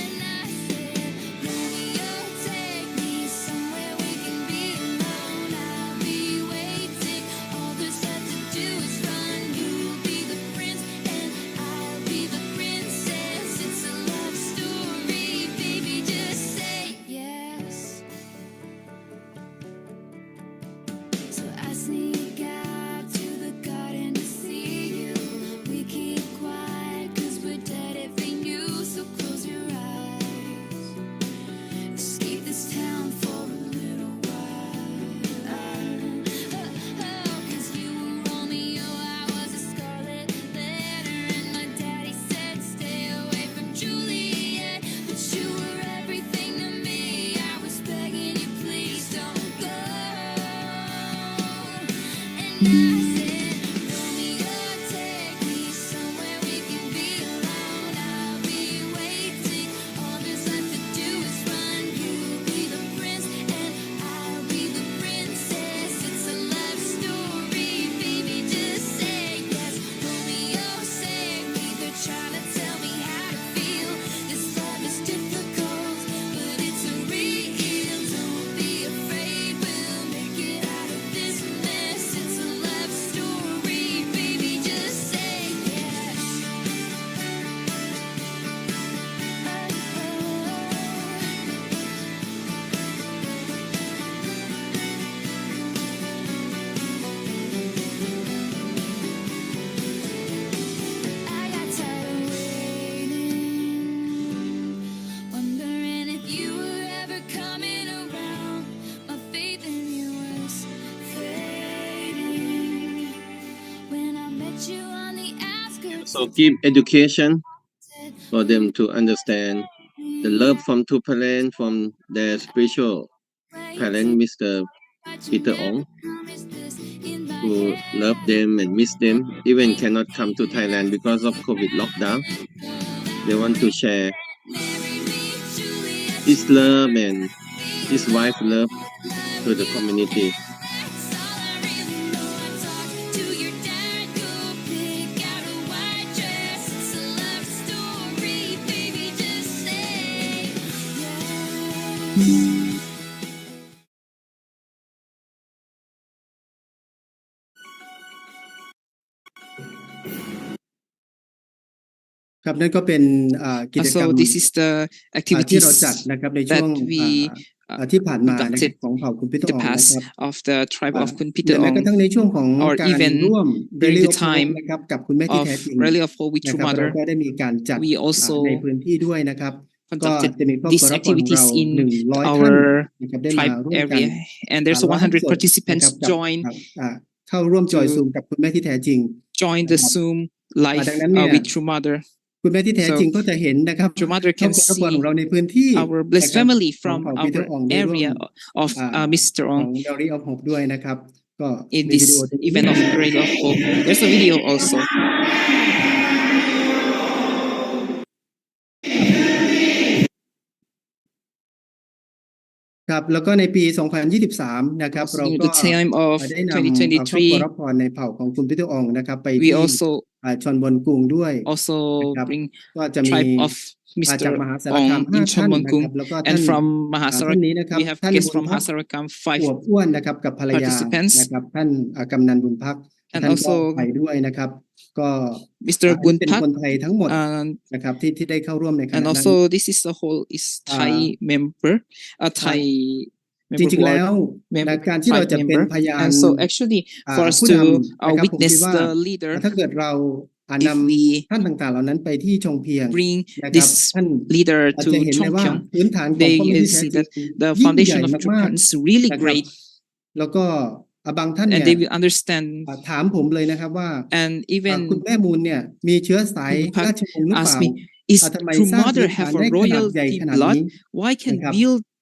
And I said, Romeo, take me somewhere we can be alone. I'll be waiting. All there's left to do is run. You'll be the prince and I'll be the princess. It's a love story, baby. Just say yes. So I sneak out to the garden to see you. We keep quiet 'cause we're dead every news. So close your eyes. Escape this town for a little while. 'Cause you were Romeo, I was a scarlet letter, and my daddy said stay away from Juliet. But you were everything to me. I was begging you, please don't go. And I said, Romeo, take me somewhere we can be alone. I'll be waiting. All there's left to do is run. You'll be the prince and I'll be the princess. It's a love story, baby. Just say yes. Romeo, save me. They're trying to tell me how to feel. This love is difficult, but it's real. Don't be afraid. We'll make it out of this mess. It's a love story, baby. Just say yes. I got tired of waiting, wondering if you were ever coming around. My faith in you was fading when I met you on the outskirts. So give education for them to understand the love from two parents, from their spiritual parent, Mr. Peter Ong, who love them and miss them, even cannot come to Thailand because of COVID lockdown. They want to share his love and his wife love to the community. Yes. ครับนั่นก็เป็นกิจกรรม So this is the ที่เราจัด activities นะครับในช่ว that ง we ที่ผ่านมานะครับ conducted ของเผ่าคุณพิ in ต the อองนะ past ครับ of the tribe of Kun หรือ Peter แม้กระ Ong ทั่งในช่วงของ or การ even ร่วม during Rally the of Hope time นะครับกับคุณแม่ที่ of แท้จริง Rally of Hope with นะ True ครับเรา Mother. ก็ได้มีการจัด We also ในพื้นที่ด้วยนะครับก็ conducted จะมีครอบครัว these รับฟังของเรา activities in 100 ท่าน our นะครับได้มา tribe ร่วมกัน area, and there's ไลฟ์ 100 สดนะ participants ครับกับ join เข้าร่วมจอย to ซูมกับคุณแม่ที่แท้จริง join นะ the ครับ Zoom ดั live งนั้นเนี่ย with True Mother. คุณแม่ที่แท้ So จริงก็จะเห็นนะครับ True Mother ครอบ can ครัวรับฟังของ see เราในพื้นที่ our นะ blessed ครับ family ของ from เผ่าพีเตอ our ร์อองได้ร่วม area of ข Mr. อง Ong เดลี่ออฟโฮปด้วยนะครับก็ in มีวิดีโอ this ตรงนี้ event of Rally of Hope. There's a video also. ครับแล้วก็ในปี 2023 นะครับ Also เรา in ก็ the time of ได้นำครอบครัว 2023, รับพรในเผ่าของคุณพีเตอร์อองนะครับไป we ที่ also ชอนบนกรุงด้วย also นะครับ bring ก็จะมี tribe of จาก Mr. มหาสารคาม Ong in 5 ท่านนะค Chonbon รับแล้วก็ and ท่าน from ท่านนี้นะครับ we have ท่าน guests บุญ from พัก Masarakam อวบ 5 อ้วนนะครับกับภรรยา participants นะครับท่านกำนันบุญพัก and ท่านก็ also ไปด้วยนะครับก็ Mr. เป็น Bunpak คนไทยทั้งหมด and นะครับที่ได้เข้าร่วมในค and ณะนั้น also this is the whole is Thai member, a Thai จ member ริง who ๆ แล้ว are นะการที่เรา tribe จะเป็น member. พยาน And so actually for us ผู้ to นำนะครับผมคิด witness ว่า the leader, ถ้าเกิดเราน if we ำท่านต่างๆเหล่านั้นไปที่ชงเพียง bring นะครับ this ท่าน leader อาจ to จะเห็นเลยว่า Chongpyeong, พื้นฐานของ they ข้อมูลที่แท้ see จริ that ง the ยิ่งใหญ่ foundation of True มาก Parents is really ๆนะครับ great, แล้วก็บางท่าน and เนี่ย they will understand. ถามผมเลยนะครับว่า And คุณ even แม่มูลเนี่ยมีเชื้อสาย Bunpak ราชวงศ์หรือเป asked ล่า me, is ทำไม True สร้างพื้ Mother นฐาน have a ได้ขนาดใหญ่ royalty ขนาด blood? นี้ Why นะ can ครับ build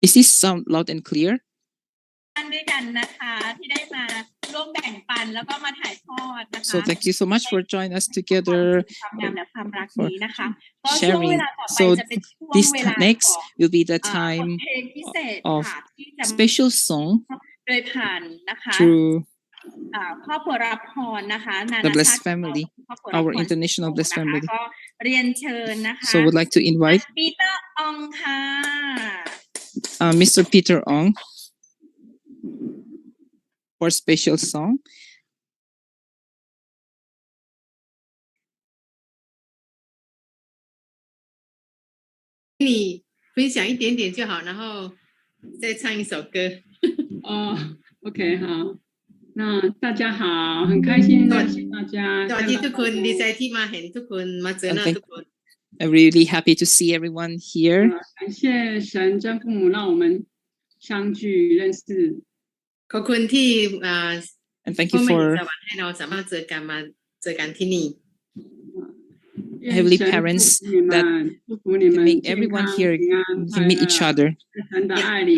Is this sound loud and clear? ด้วยกันนะคะที่ได้มาร่วม ร่วมแบ่งปันแล้วก็มาถ่ายทอดนะคะ So thank you so much for joining us together ความงามและความรัก for นี้นะคะก็ช่วงเว sharing. ลาต่อไป So จะเป็นช่วง this เวลา next ของ will be the บท time เพลงพิเศษ of ค่ะที่จะ special song โดยผ่านนะคะ through ครอบครัวรับพรนะคะนา the นา Blessed ชาติของเรา Family, ครอบครัวรับ our พร international Blessed นะคะ Family. ก็เรียนเชิญนะคะ So would like to invite ปีเตอร์อองค่ะ Mr. Peter Ong for special song. 你分享一点点就好，然后再唱一首歌。OK 好，那大家好，很开心认识大家。สวัสดีทุกคนดีใจที่มาเห็นทุกคนมาเจอหน้าทุกคน I'm really happy to see everyone here. 感谢神真父母让我们相聚认识。 ขอบคุณที่ And thank พ่อ you แม่ for สวรรค์ให้เราสามารถเจอกันมาเจอกันที่นี่ Heavenly Parents that 祝福你们 make 健 everyone 康 here 平安 can meet each other. 在神的爱里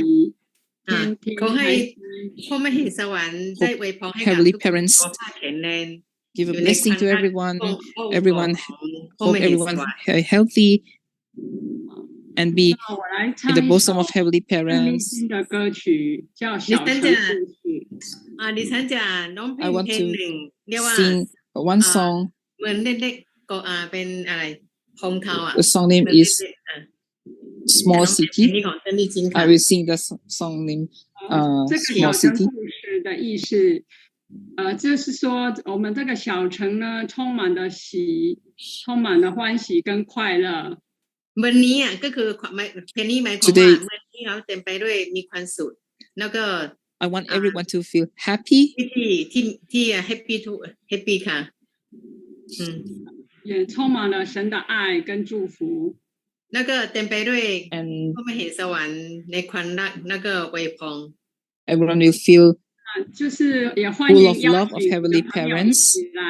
天天 ขอให้ 开心。 พ่อแม่สวรรค์ได้อวยพรให้กับ Heavenly ทุกคน Parents สุขภาพแข็งแรง give a อยู่ใน blessing ความ to รัก everyone. ของพ่อ Everyone พ่อ hope แม่ส everyone วรรค์ healthy and be 那我来 in 唱 the 一 bosom 首 of Heavenly 邓丽 Parents. 君的歌曲，叫《 ดิ 小 ฉัน 城 จะ 故事》。 ดิฉันจะร้องเพล I ง want เพลง to หนึ่งเรียกว่า sing one song. เหมือนเด็กๆก็เป็นอะไรโฮมทาวน์ The song name เหมือน is เด็กๆ Small เพลง City. นี้ของ邓丽君ค่ะ I will sing the song name 这个 Small 小城 City. 故事的意思，就是说我们这个小城呢，充满了欢喜跟快乐。 วันนี้ก็คือเพลงนี้หมายความว่า Today เมื่อที่เขาเต็มไปด้วยมีความสุขแล้วก็ I want everyone to feel happy ที่แฮปปี้ค่ะ 也充满了神的爱跟祝福。 แล้วก็เต็มไปด้วย and พ่อมเหสวรรค์ในความรักแล้วก็อวยพร everyone will feel 就是也欢 full 迎 of 邀 love of 请你 Heavenly 的朋友一 Parents. 起来。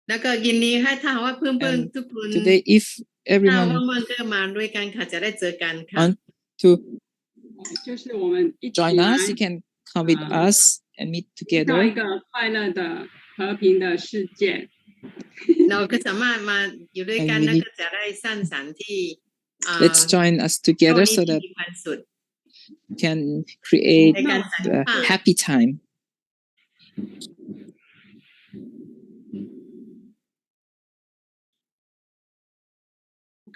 แล้วก็ยินดีให้ถ้าว่าเพื่อน And ๆทุกคน today, if ถ้า everyone ว่างๆก็มาด้วยกันค่ะจะได้เจอกันค่ะ want to 就是我们一起 join 来 us, you can come with us and meet 制造一 together. 个快乐的、和平的世界。 เราก็สามารถมาอยู่ด้วยกัน And we แล้ว need- ก็จะได้สร้างสรรค์ที่ Let's join us together โลก so นี้ that ที่มีความสุข we can create ในการสร้าง the ภาพ happy time.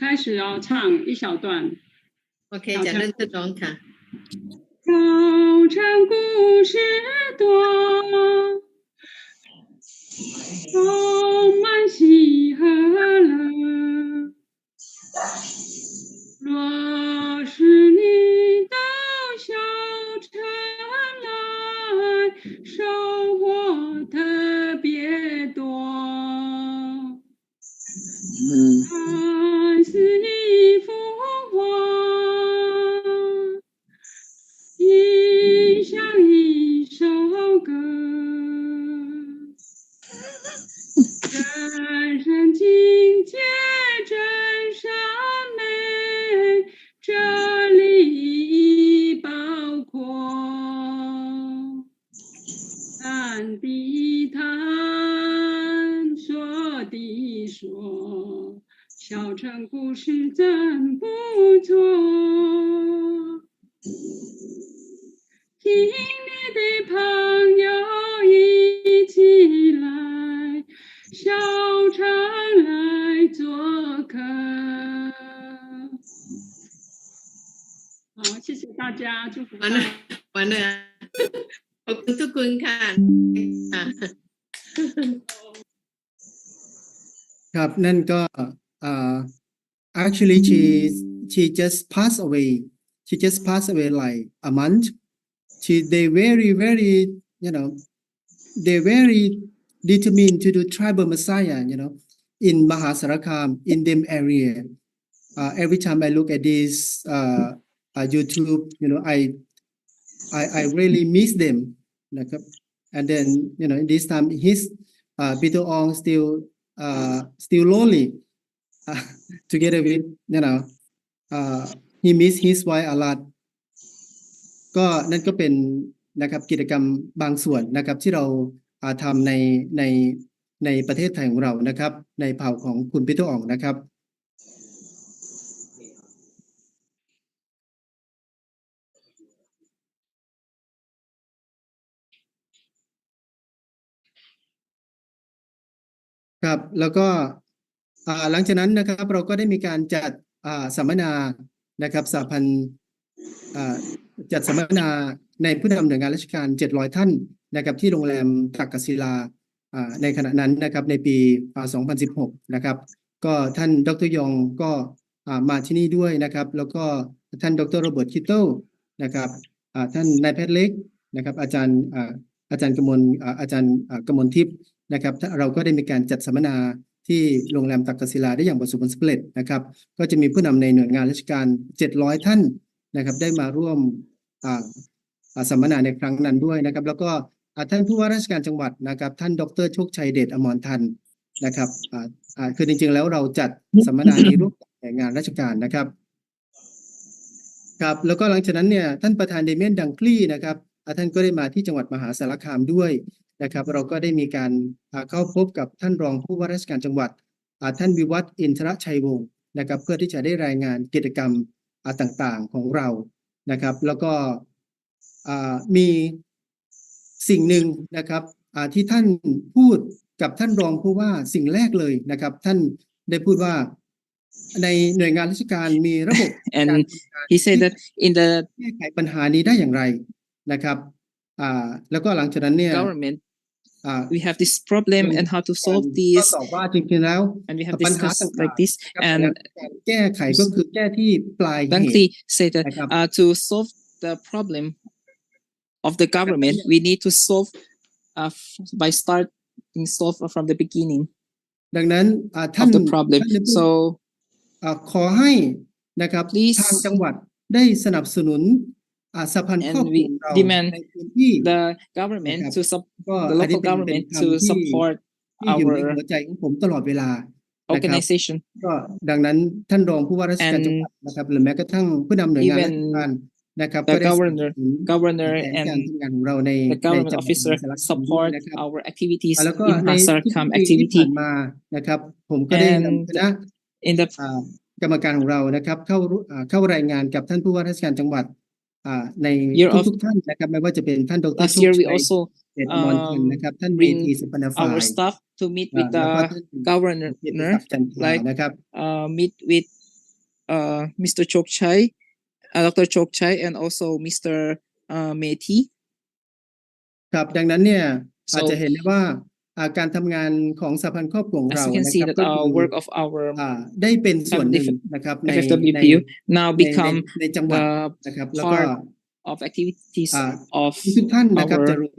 开始哦，唱一小段。 โอเคจะเริ่มทดลองค่ะ 早晨故事多，充满喜和乐。若是你到小城来，收获特别多。看似一幅画，一像一首歌，人生境界真善美，这里包括谈的谈，说的说，小城故事真不错。听你的朋友一起来，小城来做客。好，谢谢大家，祝福大 วัน 家。 วันนึงขอบคุณทุกคนค่ะค่ะ ครับนั่นก็actually she just passed away like a month they very they very determined to do tribal messiah in Mahasarakham in them area every time I look at this YouTube I really miss them นะครับ and then this time his Peter Ong still lonely together with he miss his wife a lot ก็นั่นก็เป็น นะครับกิจกรรมบางส่วนนะครับที่เราทำในประเทศไทยของเรานะครับในเผ่าของคุณปีเตอร์อ่องนะครับครับแล้วก็หลังจากนั้นนะครับเราก็ได้มีการจัดสัมมนานะครับสหพันธ์จัดสัมมนาในผู้นำหน่วยงานราชการ700ท่านนะครับที่โรงแรมตักกศิลาในขณะนั้นนะครับในปี2016นะครับก็ท่านดรยองก็มาที่นี่ด้วยนะครับแล้วก็ท่านดรโรเบิร์ตคิตเติลนะครับท่านนายแพทย์เล็กนะครับอาจารย์กมลอาจารย์กมลทิพย์นะครับเราก็ได้มีการจัดสัมมนาที่โรงแรมตักกศิลาได้อย่างประสบผลสำเร็จนะครับก็จะมีผู้นำในหน่วยงานราชการ700ท่านนะครับได้มาร่วมสัมมนาในครั้งนั้นด้วยนะครับแล้วก็ท่านผู้ว่าราชการจังหวัดนะครับท่านดรโชคชัยเดชอมรทันนะครับคือจริงๆแล้วเราจัดสัมมนานี้ร่วมกับหน่วยงานราชการนะครับครับแล้วก็หลังจากนั้นเนี่ยท่านประธานเดเมียนดังคลี่นะครับท่านก็ได้มาที่จังหวัดมหาสารคามด้วยนะครับเราก็ได้มีการเข้าพบกับท่านรองผู้ว่าราชการจังหวัดท่านวิวัฒน์อินทรชัยวงศ์นะครับเพื่อที่จะได้รายงานกิจกรรมต่างๆของเรานะครับแล้วก็มีสิ่งหนึ่งนะครับที่ท่านพูดกับท่านรองผู้ว่าสิ่งแรกเลยนะครับท่านได้พูดว่าในหน่วยงานราชการมีระบบ and he said that in the แก้ไขปัญหานี้ได้อย่างไรนะครับแล้วก็หลังจากนั้นเนี่ย government we have this problem and how to solve ก็ this ตอบว่าจริงๆแล้ว and we have ปัญหา discussed ต่าง like this ๆ and การแก้ไขก็คือแก้ที่ปลายเหตุ Dunkley said that นะครับ to solve the problem of the government we need to solve by starting solve from the beginning ดังนั้นท่าน of the problem ท่านได้พูด so ขอให้นะครับ please ทางจังหวัดได้สนับสนุนสหพันธ์ครอบ and ครัว we ของเรา demand ในพื้นที่ the government นะครับ to ก็ the อันนี้ local เป็น government คำ to ที่ support อยู่ใน our หัวใจของผมตลอดเวลานะครับ organization ก็ดังนั้นท่านรองผู้ว่าราชการ and จังหวัดนะครับหรือแม้กระทั่งผู้นำหน่วยงานราช even การนะครับ the ก็ได้สนับส governor นุน governor แผนการ and ทำงานของเราใน the government จังหวัดม officer หาสารคามด้วย support นะครับ our activities แล้วก็ in ใน Masarakam ทุกๆปีที่ activity ผ่านมานะครับผมก็ได้นำค and ณะ in the กรรมการของเรานะครับเข้ารายงานกับท่านผู้ว่าราชการจังหวัดใน year of ทุกๆท่านนะครับไม่ว่าจะเป็นท่านดร last โชค year we ชัย also เดชอมรทันนะครับท่านเม bring ธีสุพรรณฝ่า our ย staff to meet with แล้วก็ the ท่าน governor เกียรติศักดิ์จันทรา like นะครับ meet with Mr. Chokchai Dr. Chokchai and also Mr. Methi ครับดังนั้นเนี่ย So อาจจะเห็นได้ว่าการทำงานของสหพันธ์ครอบครัวของ as เรา you can นะ see ครับ that ก็คือ work of our ได้เป็นส่วนหนึ่งนะครับใน FFWPU now become ในจังหวัด the นะครับแล้วก็ part of activities of ทุกท่านนะครับ our จะรู้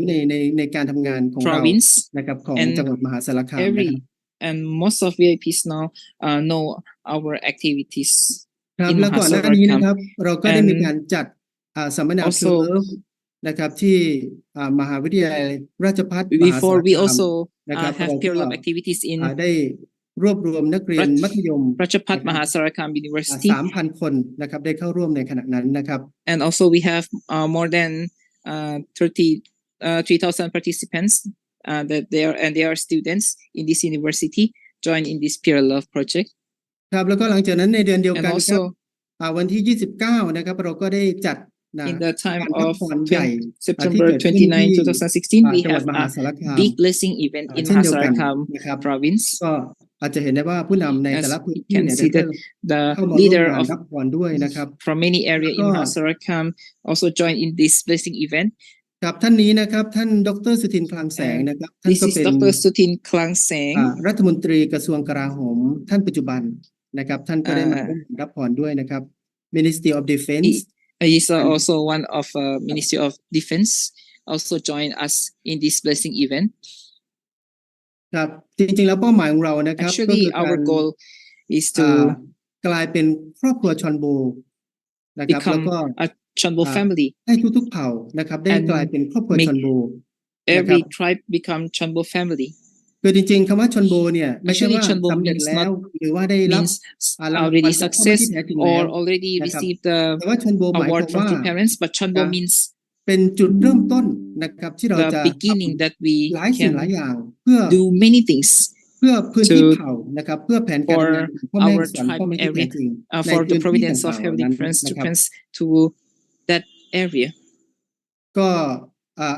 ในการทำงานของเรา province นะครับของ and จังหวัดมหาสารคามนะ every ครับ and most of VIPs now know our activities ครับ in แล้วก่อนหน้านี้นะค Mahasarakam รับเราก็ได้มี and การจัดสัมมนา also Pure Love นะครับที่มหาวิทยาลัยราชภัฏมหาสาร before we คาม also นะครับ have เรา peer ก็ love activities in ได้รวบรวมนักเรียนมัธยม Rachapat นะครับ Mahasarakam University 3,000 คนนะครับได้เข้าร่วมในขณะนั้นนะครับ and also we have more than 3,000 participants that they are students in this university join in this peer love project ครับแล้วก็หลังจากนั้นในเดือนเดียว and กันครับ also วันที่ 29 นะครับเราก็ได้จัดin the time การพัก of ผ่อนใหญ่ September ที่เกิดขึ้นที่ 29, 2016 we จังหวัด have มหา a สารคาม big blessing event in เช่นเดียวกัน Mahasarakam นะครับ province ก็อาจจะเห็นได้ว่าผู้นำใน as แต่ละพื้น you ที่ can เนี่ย see ได้ that the เข้ามาร่วม leader งาน of รับพรด้วยนะครับ from many area in แล้วก็ Mahasarakam also join in this blessing event ครับท่านนี้นะครับท่านดรสุทินคลังแสงนะครับท่าน this ก็ is เป็น Dr. Sutin Klangseng รัฐมนตรีกระทรวงกลาโหมท่านปัจจุบันนะครับท่านก็ได้มาร่วมรับพรด้วยนะครับ Ministry of Defense he is also one of Ministry of Defense also join us in this blessing event ครับจริงๆแล้วเป้าหมายของเรานะครับก็ actually คือการ our goal is to กลายเป็นครอบครัวชอนโบนะครับแล้ว become ก็ a CheonBo family ให้ทุกๆเผ่านะครับได้ and กลายเป็นครอบครัว make ชอนโบ every tribe become CheonBo family คือจริงๆคำว่าชอนโบเนี่ยไม่ใช่ actually ว่า CheonBo สำเร็จ means แล้ว not หรือว่าได้รับ means รางวัล already จากพ่อแม่ success ที่แท้จริงแล้ว or already นะครับ received แต่ the ว่าชอนโบหมายค award วาม from ว่า two parents but CheonBo อ่า means เป็นจุดเริ่มต้นนะครับที่เราจะ the beginning that we หลายสิ่งหลาย can อย่างเพื่อ do many things เพื่อพื้นที่ to เผ่านะครับเพื่อแผนการทำงาน for ของพ่อแม่ our สอน tribe พ่อแม่ที่แท้ area จริงใน for พื้ the นที่ providence ต่า of งๆเหล่า Heavenly นั้น Parents นะครับ Parents to that area ก็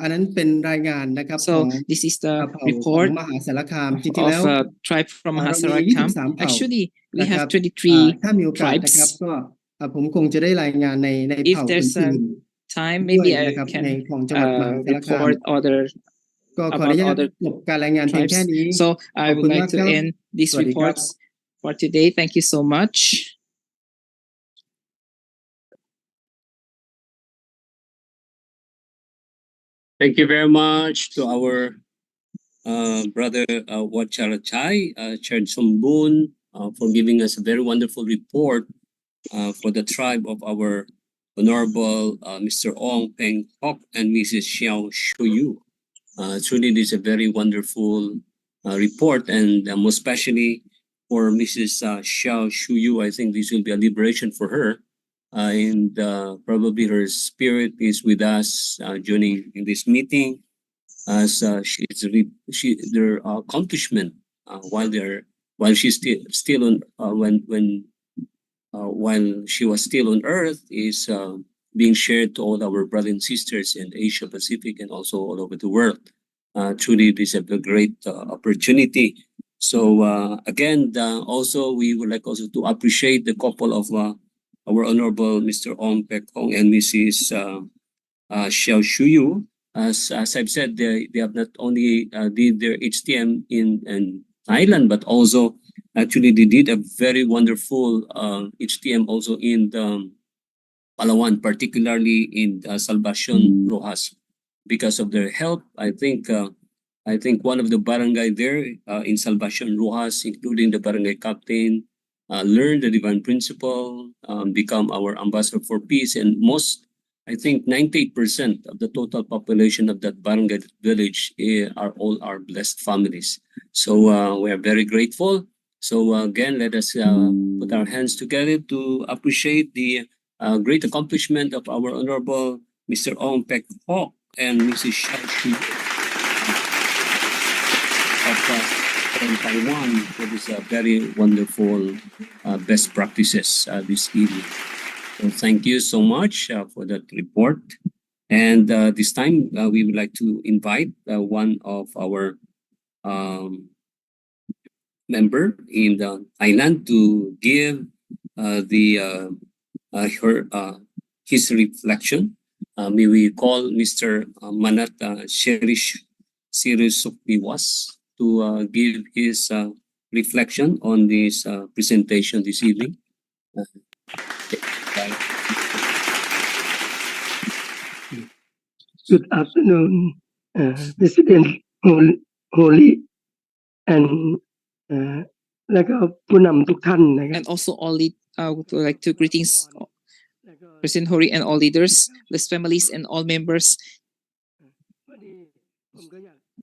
อันนั้นเป็นรายงานนะครับข so อง this is the เผ่าของ report มหาสารคามจริงๆ of แล้ว tribe from เรามี Mahasarakam 23 เผ่า actually we นะครั have บ 23 ถ้ามีโอกาสนะครับ tribes ก็ผมคงจะได้รายงานใน if เผ่า there's อื่ a น time ๆด้วย maybe นะ I ครับ can ในของจังหวัดมหาสารคาม report other ก็ขออนุ about ญาต other จบการรายงานเพียง tribes แค่นี้ so ข I อบ would คุณ like มาก to ครับ end these สวัสดีครับ reports for today thank you so much Thank you very much to our brother Wacharachai, CheonBo, for giving us a very wonderful report for the tribe of our Honorable Mr. Ong Peng Hock and Mrs. Xiao Shuyu. Truly, this is a very wonderful report, and most especially for Mrs. Xiao Shuyu, I think this will be a liberation for her. And probably her spirit is with us during in this meeting, as their accomplishment while she's still on while she was still on earth is being shared to all our brothers and sisters in Asia Pacific and also all over the world. Truly, this is a great opportunity. So again, also we would like also to appreciate the couple of our honorable Mr. Ong Pek Ong and Mrs. Xiao Shuyu. As I've said, they have not only did their HTM in Thailand, but also actually they did a very wonderful HTM also in the Palawan, particularly in Salvacion Rojas. Because of their help, I think one of the barangay there in Salvacion Rojas, including the barangay captain, learned the divine principle, become our ambassador for peace, and I think 98% of the total population of that barangay village are all our blessed families. So we are very grateful. So again, let us put our hands together to appreciate the great accomplishment of our Honorable Mr. Ong Pek Hock and Mrs. Shao Shi from Taiwan for this very wonderful best practices this evening. So thank you so much for that report. And this time we would like to invite one of our member in the Thailand to give his reflection. May we call Mr. Manat Sherish Sirisukniwas to give his reflection on this presentation this evening. Good afternoon, President Holy and แล้วก็ผู้นำทุกท่านนะครับ and also all would like to greetings President Hori and all leaders, blessed families and all members.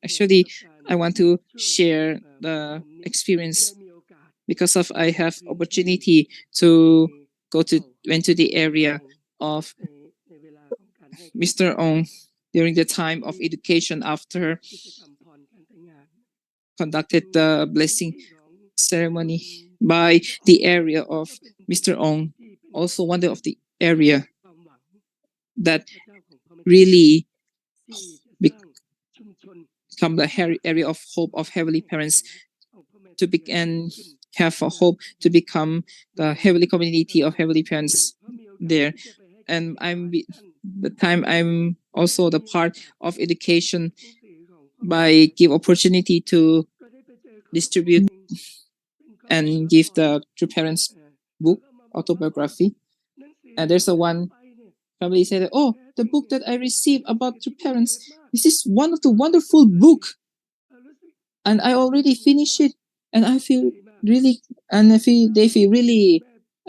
Actually, I want to share the experience because of I have opportunity to went to the area of Mr. Ong during the time of education after conducted the blessing ceremony by the area of Mr. Ong, also one of the area that really become the area of hope of heavenly parents to begin have a hope to become the heavenly community of heavenly parents there. And I'm also the part of education by give opportunity to distribute and give the true parents book autobiography. And there's one family said, "Oh, the book that I received about true parents, this is one of the wonderful book, and I already finished it, and I feel really, and they feel really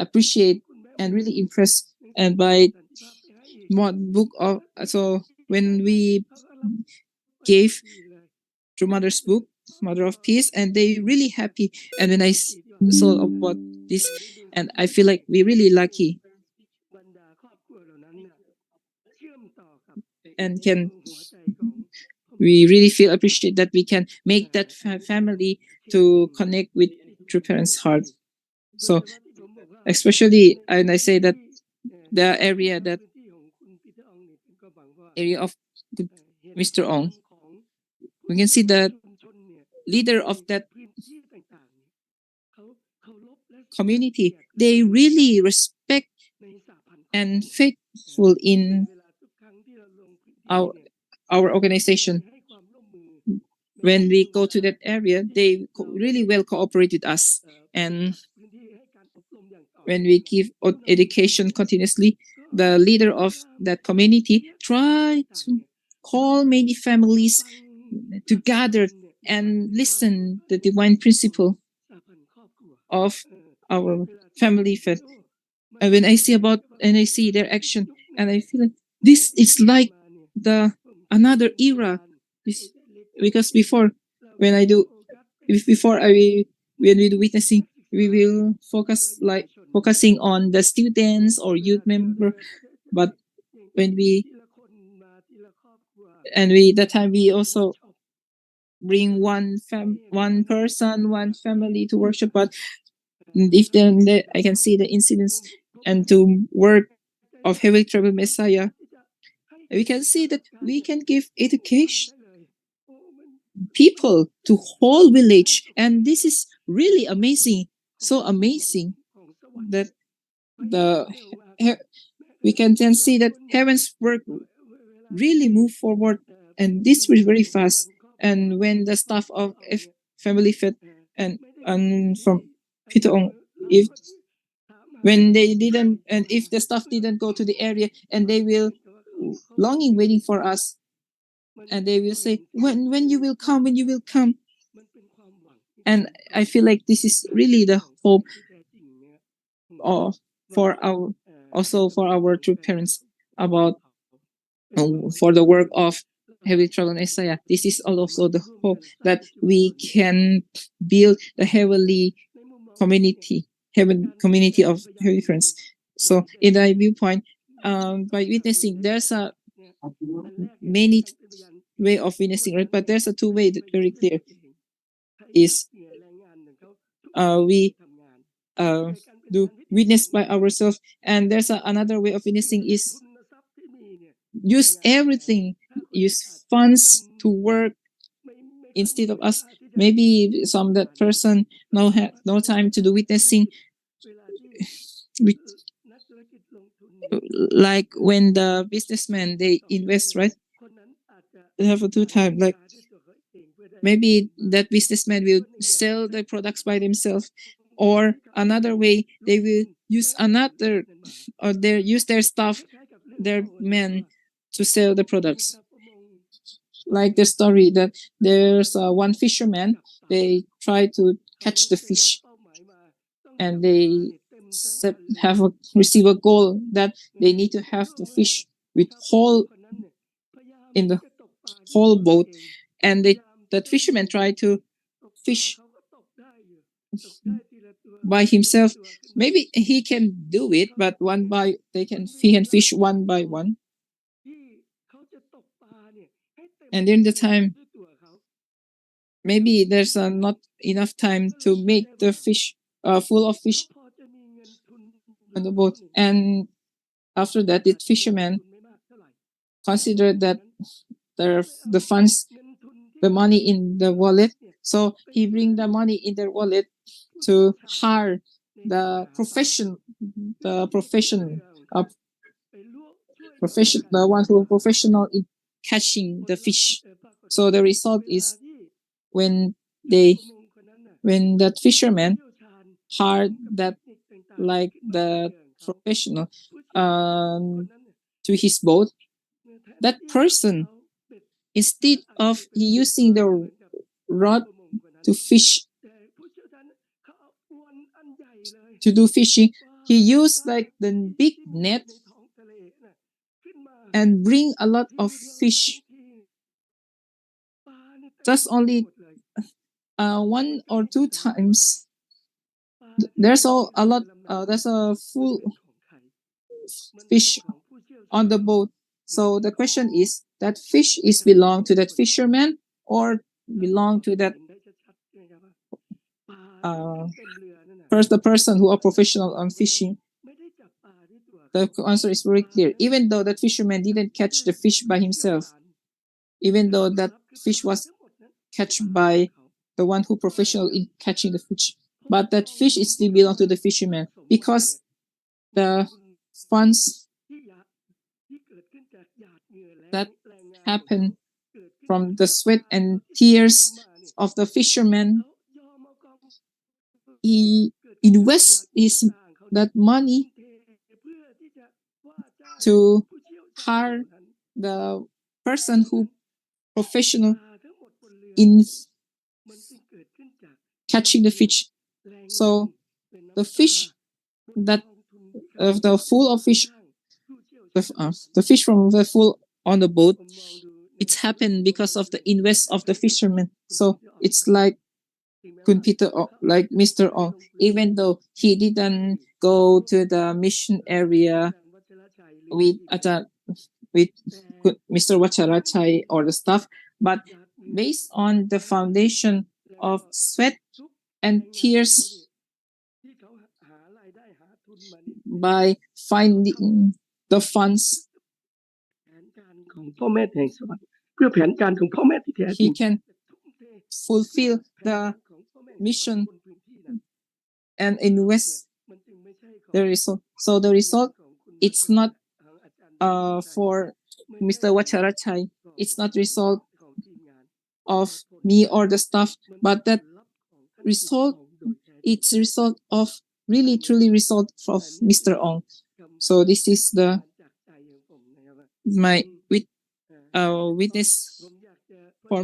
appreciate and really impressed and by what book of so when we gave True Mother's book, Mother of Peace, and they really happy. And when I saw about this, and I feel like we're really lucky." and we really feel appreciate that we can make that family to connect with true parents' heart. So especially, and I say that the area of Mr. Ong, we can see the leader of that community. They really respect and faithful in our organization. When we go to that area, they really well cooperate with us. And when we give education continuously, the leader of that community try to call many families to gather and listen the divine principle of our family faith. And when I see their action, and I feel like this is like the another era. Because before, when we do witnessing, we will focusing on the students or youth member. But when that time we also bring one person, one family to worship. But if then I can see the incidents and to work of Heavenly Travel Messiah, we can see that we can give education people to whole village, and this is really amazing, so amazing that we can then see that heaven's work really move forward, and this was very fast. And when the staff of family fit and from Peter Ong, if when they didn't, and if the staff didn't go to the area, and they will longing waiting for us, and they will say, when you will come, and I feel like this is really the hope for our true parents about for the work of Heavenly Travel Messiah. This is also the hope that we can build the heavenly community of heavenly friends. So in my viewpoint, by witnessing, there's a many way of witnessing, right? But there's a two way that very clear is we do witness by ourselves, and there's another way of witnessing is use everything, use funds to work instead of us. Maybe that person have no time to do witnessing. Like when the businessmen they invest, right? They have a two time. Like maybe that businessman will sell the products by themselves, or another way they will use use their staff, their men to sell the products. Like the story that there's one fisherman, they try to catch the fish, and they receive a goal that they need to have the fish with whole in the whole boat, and that fisherman try to fish by himself. Maybe he can do it, but he can fish one by one. And during the time, maybe there's not enough time to make the fish full of fish on the boat. And after that, the fisherman considered that the funds, the money in the wallet, so he bring the money in their wallet to hire the one who professional in catching the fish. So the result is when that fisherman hired that like the professional to his boat, that person, instead of using the rod to fish to do fishing, he used like the big net and bring a lot of fish. Just only one or two times. There's a lot. There's a full fish on the boat. So the question is, that fish is belong to that fisherman or belong to that first the person who are professional on fishing. The answer is very clear. Even though that fisherman didn't catch the fish by himself, even though that fish was catch by the one who professional in catching the fish, but that fish is still belong to the fisherman because the funds that happen from the sweat and tears of the fisherman, he invests that money to hire the person who professional in catching the fish. So the fish that the full of fish, the fish from the full on the boat, it's happened because of the invest of the fisherman. So it's like Kun Peter, like Mr. Ong, even though he didn't go to the mission area with Mr. Wacharachai or the stuff, but based on the foundation of sweat and tears by finding the funds, ของพ่อแม่แห่งสวรรค์เพื่อแผนการของพ่อแม่ที่แท้จริ he ง can fulfill the mission and invest the result. So the result, it's not for Mr. Wacharachai, it's not result of me or the staff, but that result, it's result of really truly result of Mr. Ong. So this is my witness for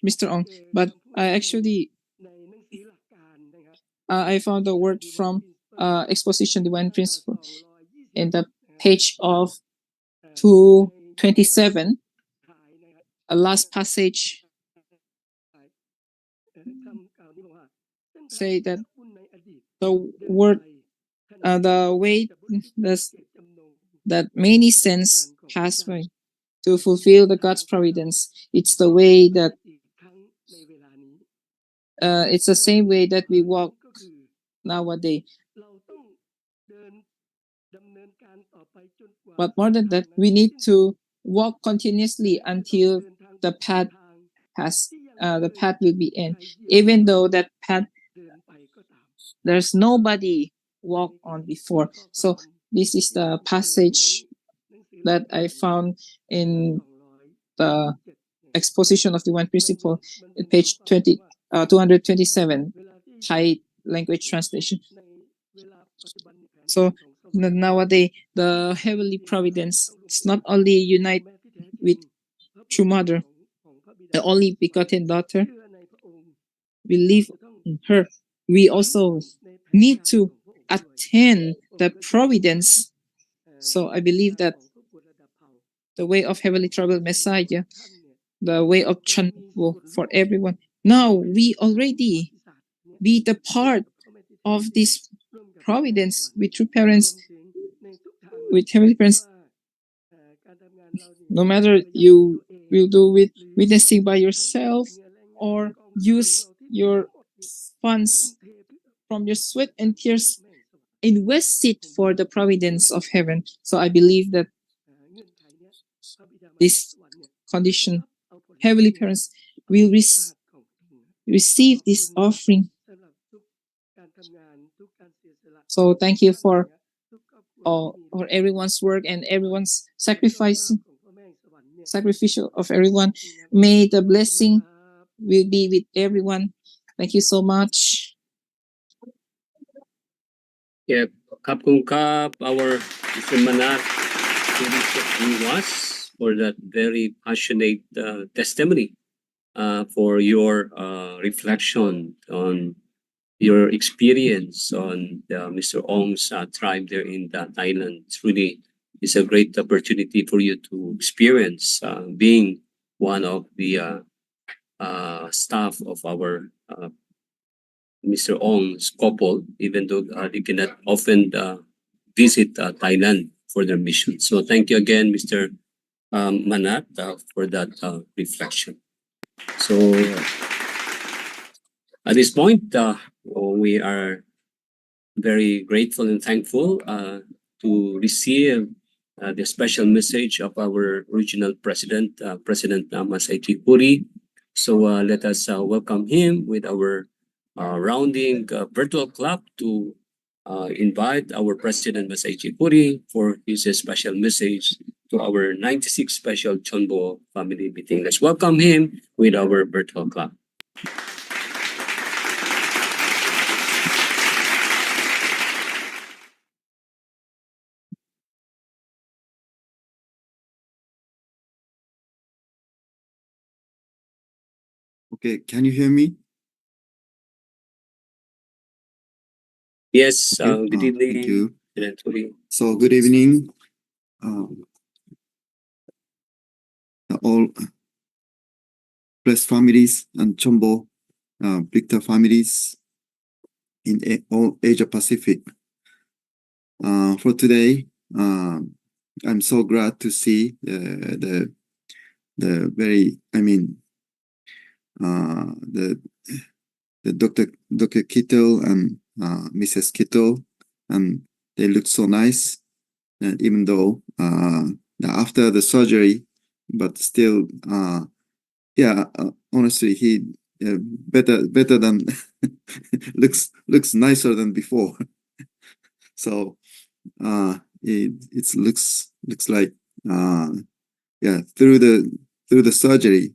Mr. Ong. But I actually I found the word from Exposition Divine Principle in the page of 227, a last passage say that the word, the way that many sins pass by to fulfill the God's providence. It's the way that it's the same way that we walk nowadays. But more than that, we need to walk continuously until the path will be end. Even though that path, there's nobody walk on before. So this is the passage that I found in the Exposition of Divine Principle, page 227, Thai language translation. So nowadays, the heavenly providence is not only unite with true mother, the only begotten daughter. We live in her. We also need to attain the providence. So I believe that the way of heavenly travel Messiah, the way of CheonBo for everyone. Now we already be the part of this providence with true parents, with heavenly parents. No matter you will do with witnessing by yourself or use your funds from your sweat and tears, invest it for the providence of heaven. So I believe that this condition, heavenly parents will receive this offering. So thank you for everyone's work and everyone's sacrificial of everyone. May the blessing will be with everyone. Thank you so much. Yeah, Kapkung Kap, our Mr. Manat, was for that very passionate testimony for your reflection on your experience on Mr. Ong's tribe there in Thailand. It's a great opportunity for you to experience being one of the staff of our Mr. Ong's couple, even though they cannot often visit Thailand for their mission. So thank you again, Mr. Manat for that reflection. So at this point, we are very grateful and thankful to receive the special message of our regional president, President Masaichi Puri. So let us welcome him with our rounding virtual clap to invite our President Masaichi Puri for his special message to our 96 special CheonBo family meeting. Let's welcome him with our virtual clap. Okay, can you hear me? Yes, Okay, good thank evening, you. President Puri. So good evening, all blessed families and CheonBo Victor families in all Asia Pacific. For today, I'm so glad to see the very, I mean, the Dr. Kittle and Mrs. Kittle, and they look so nice, even though after the surgery, but still, yeah, honestly, he better than looks nicer than before. So it looks like yeah, through the surgery,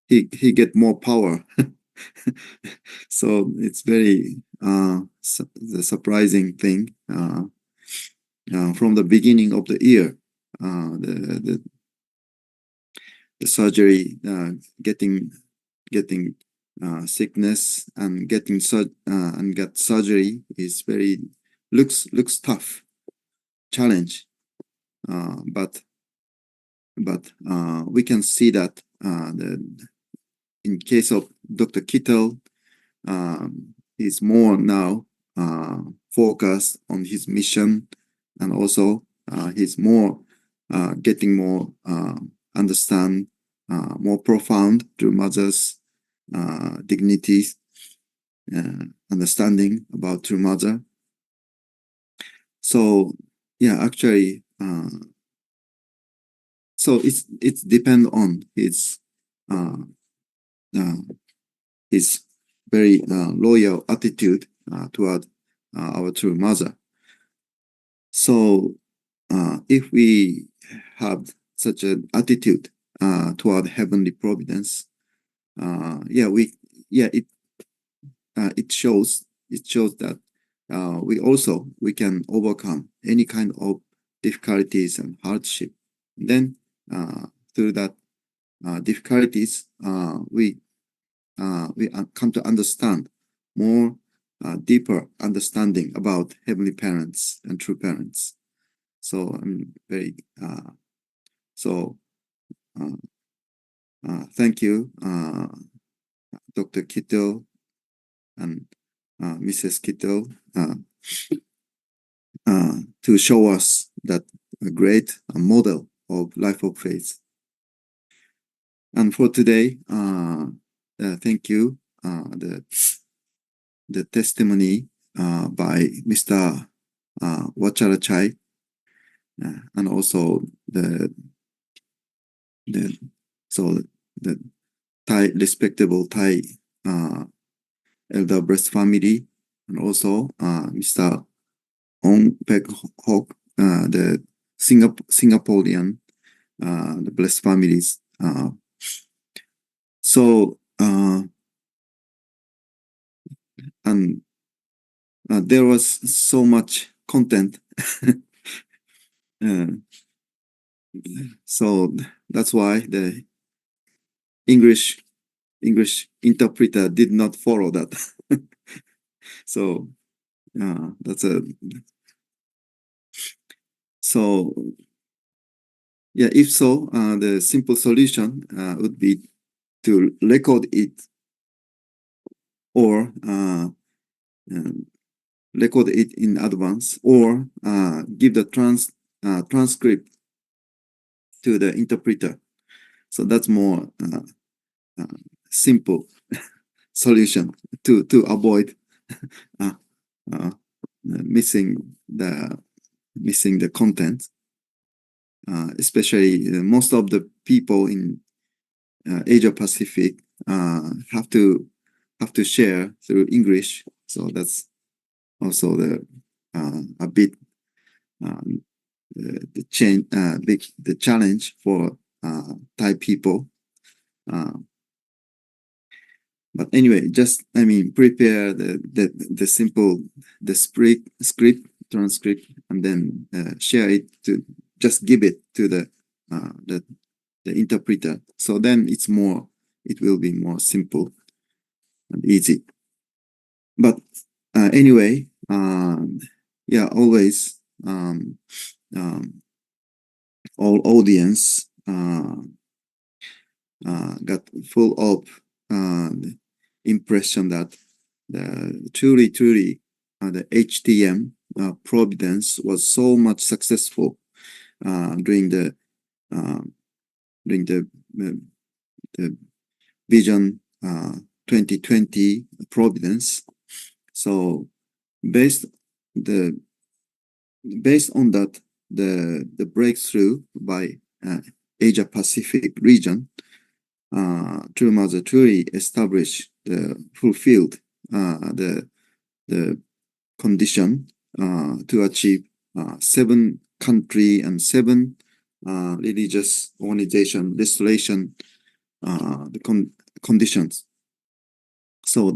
he get more power. So it's very the surprising thing from the beginning of the year, the surgery, getting sickness and getting and get surgery is very looks tough challenge, but we can see that in case of Dr. Kittle, he's more now focused on his mission, and also he's more getting more understand more profound through mother's dignity, understanding about true mother. So yeah, actually, so it's depend on his very loyal attitude toward our true mother. So if we have such an attitude toward heavenly providence, it shows that we can overcome any kind of difficulties and hardship. Then through that difficulties, we come to understand more deeper understanding about heavenly parents and true parents. So I'm very thank you, Dr. Kittle and Mrs. Kittle, to show us that a great model of life of faith. And for today, thank you, the testimony by Mr. Wacharachai, and also the Thai respectable Thai elder breast family, and also Mr. Ong Pek Hok, the Singaporean the blessed families. And there was so much content. So that's why the English interpreter did not follow that. So if so, the simple solution would be to record it, or record it in advance, or give the transcript to the interpreter. So that's more simple solution to avoid missing the content. Especially most of the people in Asia Pacific have to share through English. So that's also a bit the challenge for Thai people. But anyway, just prepare the simple script transcript and then share it to just give it to the interpreter. So then it will be more simple and easy. But anyway, yeah, always all audience got full of impression that truly the HTM Providence was so much successful during the Vision 2020 Providence. So based on that, the breakthrough by Asia Pacific region, True Mother truly established fulfilled the condition to achieve 7 country and 7 religious organization restoration conditions. So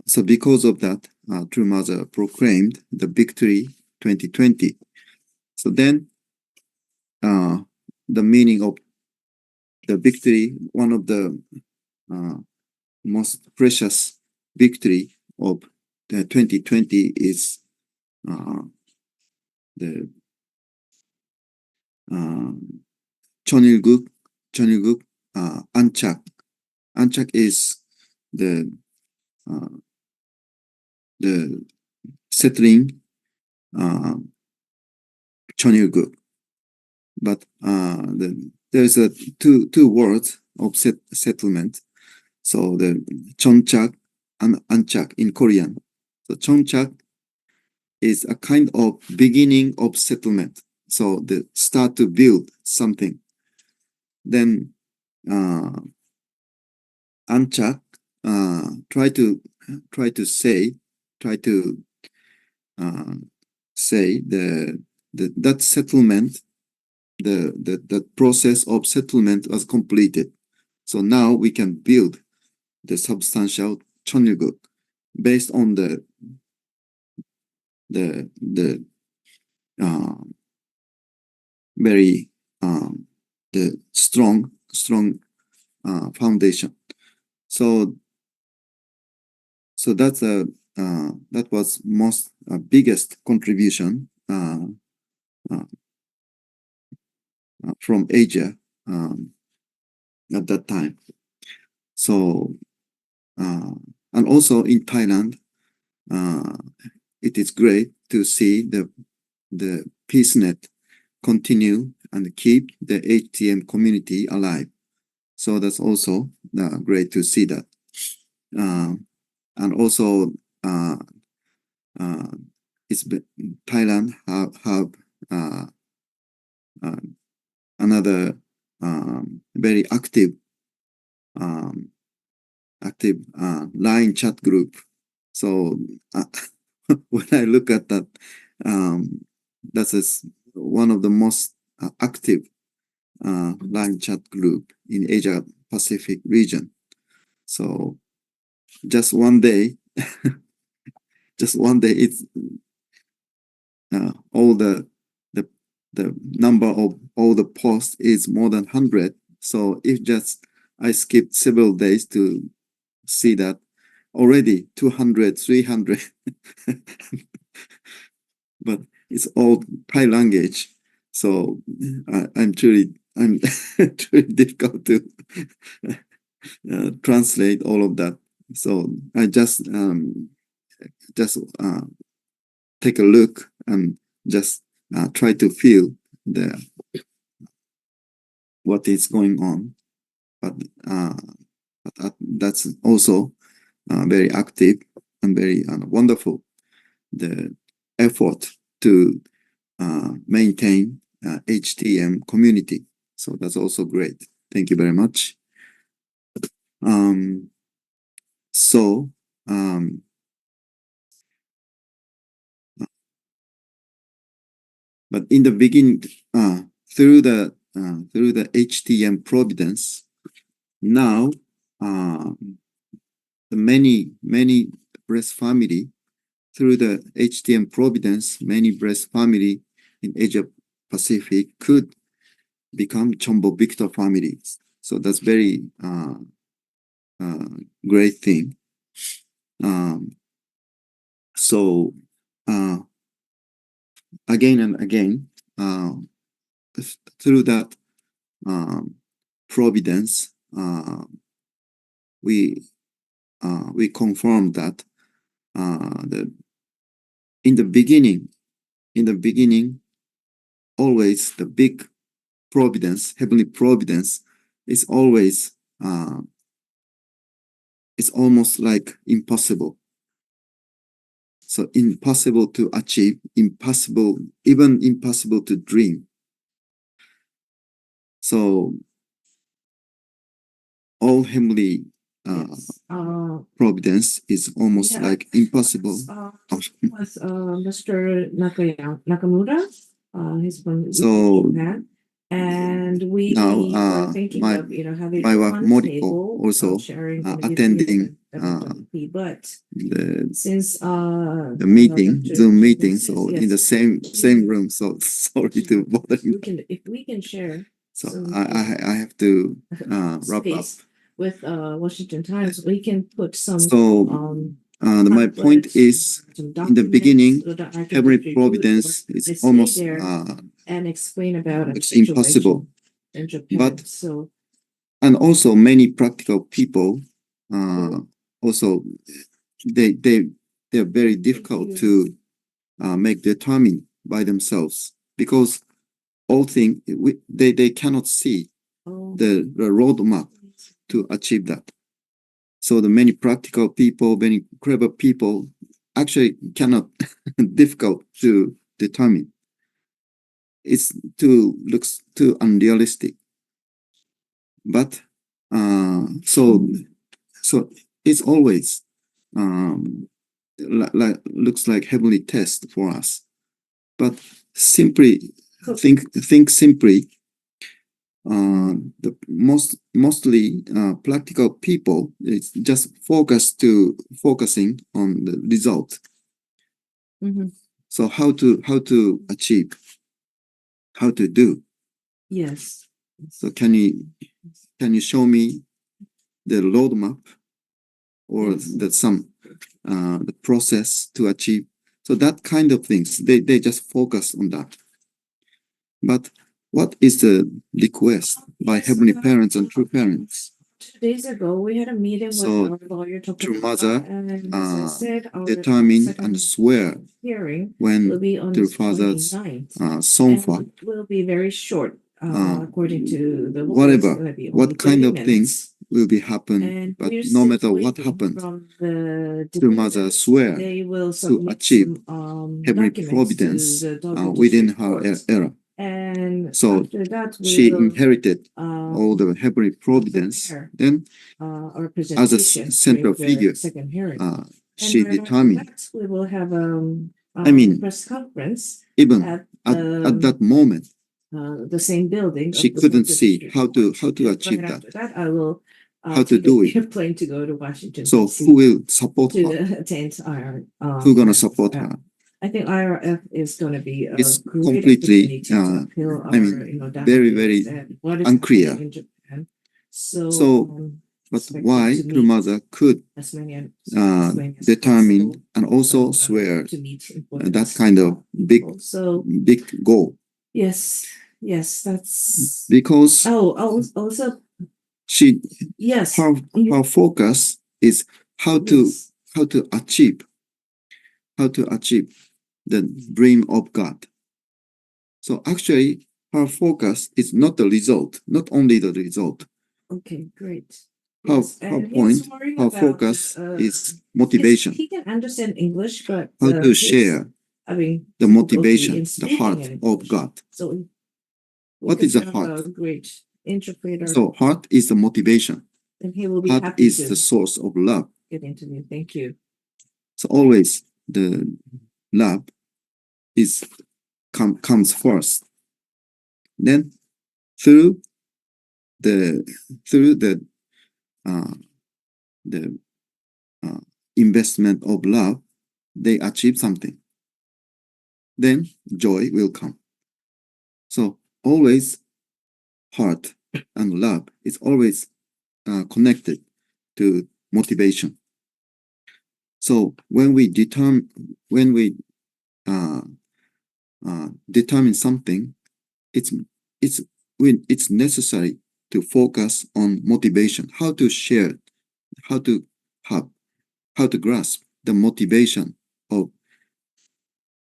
so because of that, True Mother proclaimed the victory 2020. So then the meaning of the victory, one of the most precious victory of the 2020 is the Cheonilguk Anchak. Anchak is the settling Cheonilguk. But there's two words of settlement. So the Cheonchak and Anchak in Korean. So Cheonchak is a kind of beginning of settlement. So the start to build something. Then Anchak try to say that settlement, the process of settlement was completed. So now we can build the substantial Cheonilguk based on the very the strong foundation. So that's that was most biggest contribution from Asia at that time. So and also in Thailand, it is great to see the PeaceNet continue and keep the HTM community alive. So that's also great to see that. And also Thailand have another very active line chat group. So when I look at that, that's one of the most active line chat group in Asia Pacific region. So just one day it's all the number of all the posts is more than 100. So if just I skipped several days to see that already 200, 300, but it's all Thai language. So I'm truly difficult to translate all of that. So I just take a look and just try to feel what is going on. But that's also very active and very wonderful. The effort to maintain HTM community. So that's also great. Thank you very much. But in the beginning, through the HTM Providence, now the many breast family through the HTM Providence, many breast family in Asia Pacific could become CheonBo Victor families. So that's very great thing. So again and again, through that providence, we confirm that in the beginning, always the big providence, heavenly providence, is always it's almost like impossible. So impossible to achieve, even impossible to dream. So all heavenly providence is almost like impossible. Was Mr. Nakamura. He's from Japan. And we now were thinking of having my wife one Moriko table also sharing attending but the since meeting, Dr. Zoom Jim meeting, says, so yes, in the same room. So sorry to bother you. if we can share So some, I have to wrap up. space with Washington Times, we can put some So my point pamphlets, is, some in the documents beginning, so that I can heavenly distribute providence or is stay almost there and explain about it's impossible. in Japan. But So and also many practical people also they're very difficult to make determined by themselves, because all things they cannot see the roadmap to achieve that. So the many practical people, many clever people actually cannot difficult to determine. Looks too unrealistic. But so it's always looks like heavenly test for us. But simply think simply. The mostly practical people, it's just focusing on the result. So how to achieve, how to do. yes. So can you show me the roadmap or the process to achieve? So that kind of things, they just focus on that. But what is the request by heavenly parents and true parents? 2 days ago, we had a meeting So, with our lawyer, True Mother and as I said, our determine second and swear hearing when will be on True the Father's 29th. Sonfa, And will be very short, according to the law. whatever, It's gonna be only what kind 30 of minutes. things will be happen, And but we're no still matter what waiting happens, from the True Mother defendants. swear They will to submit achieve some heavenly documents providence to the Tokyo within District her Court. era. And So after that, we she will inherited all the heavenly providence. prepare Then, our as a presentation central during the figure, second hearing. she And right after determined. that, we will have I mean, press conference even at at that moment, the same building. she of the couldn't Tokyo see District how to Court. achieve Right that. after that, I will How to take do an it. airplane to go to Washington So DC who will support to her? attend our Who gonna support her? I think IRF is going to be a It's great completely, opportunity to appeal our, I mean, very, very and what is unclear. happening in Japan. So, So, but expected why to True meet Mother could as many as determine possible, and also swear to meet that kind of big So goal, yes, that's because also she yes, her focus is how to yes. achieve the dream of God. So actually, her focus is not the result, not only the result. Okay, great. Her, Yes, her and point, he's worrying her about, focus is motivation. he can understand English, but How to he's share having the difficulty motivation, in the speaking heart in of English. God. So we What could is the have heart? a great interpreter, So heart is the motivation. and he will be Heart happy is to the source of love. get into me. Thank you. So always the love is comes first. Then through the uh, the investment of love, they achieve something. Then joy will come. So always heart and love is always connected to motivation. So when we determine something, it's necessary to focus on motivation, how to share, how to grasp the motivation of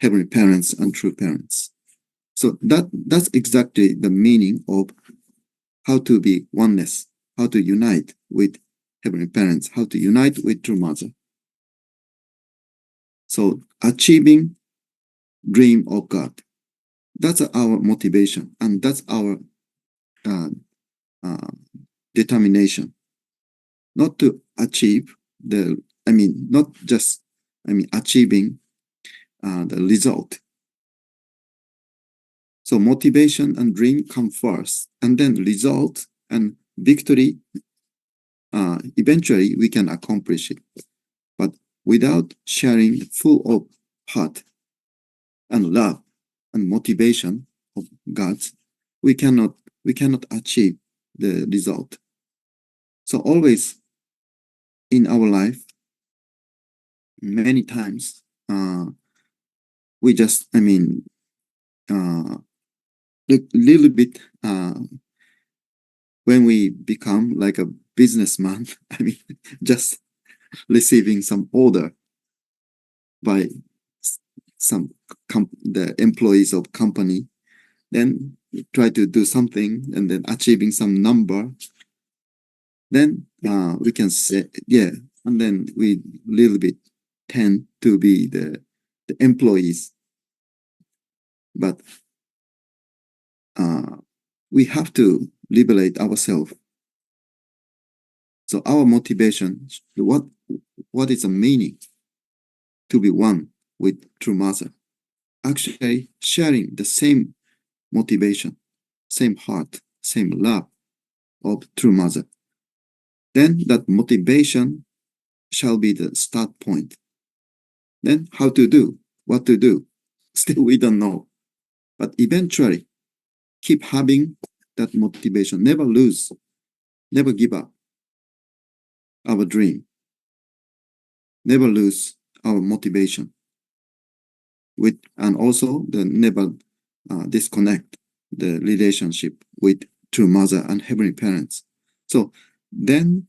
heavenly parents and true parents. So that's exactly the meaning of how to be oneness, how to unite with heavenly parents, how to unite with true mother. So achieving dream of God, that's our motivation, and that's our determination. Not to achieve not just achieving the result. So motivation and dream come first, and then result and victory. Eventually, we can accomplish it. But without sharing full of heart and love and motivation of God, we cannot achieve the result. So always in our life, many times we just little bit when we become like a businessman, just receiving some order by the employees of company, then try to do something and then achieving some number, then we can say, yeah, and then we little bit tend to be the employees. But we have to liberate ourselves. So our motivation, what is the meaning to be one with true mother? Actually sharing the same motivation, same heart, same love of true mother. Then that motivation shall be the start point. Then how to do, what to do, still we don't know. But eventually, keep having that motivation. Never lose, never give up our dream. Never lose our motivation. And also never disconnect the relationship with true mother and heavenly parents. So then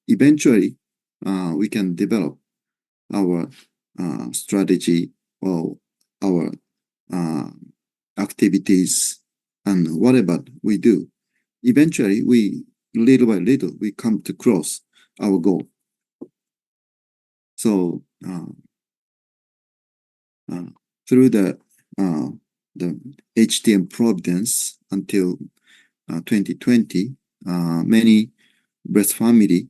eventually we can develop our strategy or our activities and whatever we do. Eventually, little by little, we come to cross our goal. So through the HTM Providence until 2020, many breast family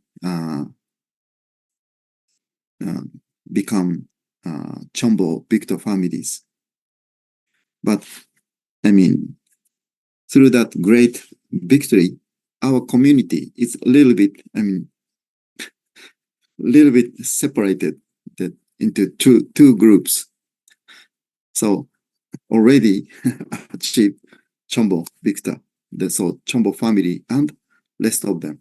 become CheonBo Victor families. But through that great victory, our community is a little bit separated into two groups. So already achieved CheonBo Victor, so CheonBo family and rest of them.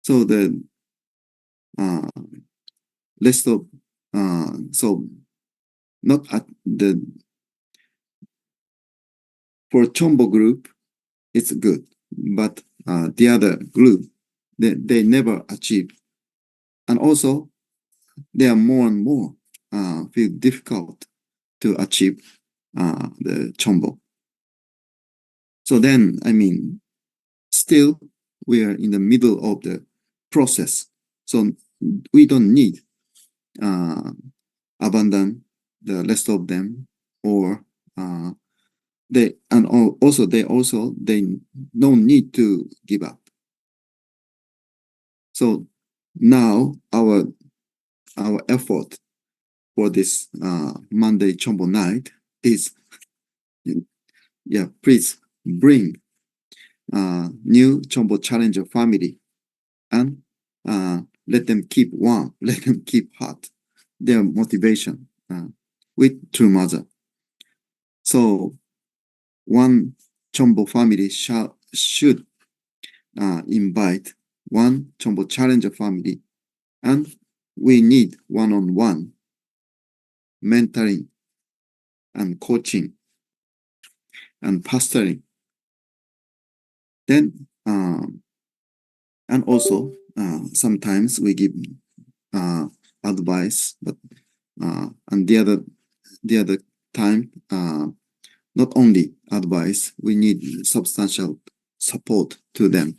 So the rest of so not at the for CheonBo group, it's good, but the other group they never achieve, and also there are more and more feel difficult to achieve the CheonBo. So then, I mean, still we are in the middle of the process. So we don't need abandon the rest of them, or they don't need to give up. So now our effort for this Monday CheonBo night is, please bring new CheonBo Challenger family and let them keep warm, let them keep hot, their motivation with True Mother. So one CheonBo family should invite one CheonBo Challenger family, and we need one-on-one mentoring and coaching and pastoring. Then and also sometimes we give advice, but and the other time not only advice, we need substantial support to them.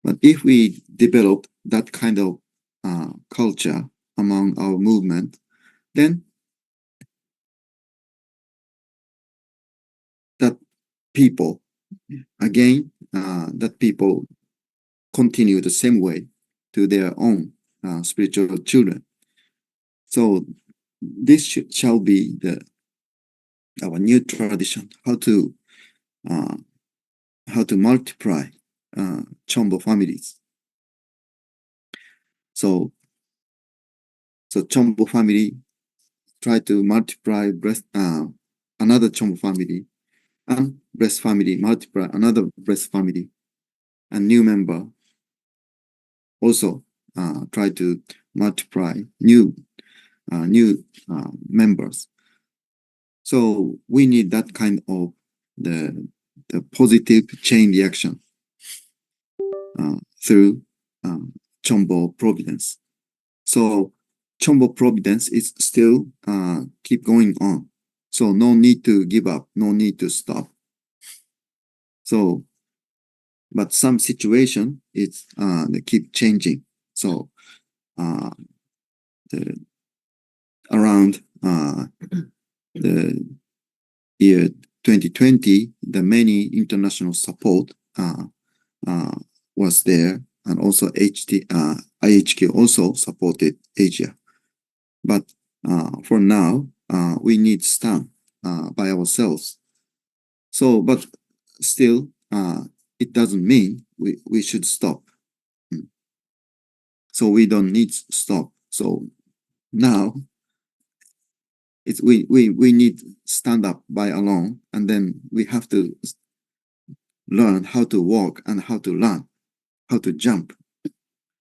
But if we develop that kind of culture among our movement, then that people continue the same way to their own spiritual children. So this shall be our new tradition, how to multiply CheonBo families. So CheonBo family try to multiply another CheonBo family, and breast family multiply another breast family, and new member also try to multiply new members. So we need that kind of the positive chain reaction through CheonBo Providence. So CheonBo Providence is still keep going on. So no need to give up, no need to stop. So, but some situation is they keep changing. So around the year 2020, the many international support was there, and also IHK also supported Asia. But for now, we need to stand by ourselves. So, but still, it doesn't mean we should stop. So we don't need to stop. So now we need to stand up by alone, and then we have to learn how to walk and how to run, how to jump.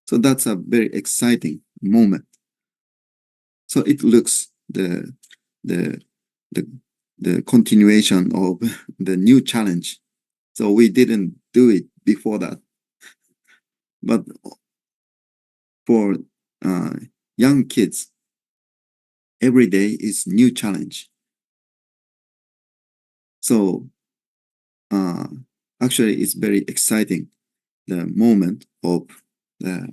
So that's a very exciting moment. So it looks the continuation of the new challenge. So we didn't do it before that, but for young kids, every day is new challenge. So actually, it's very exciting, the moment of the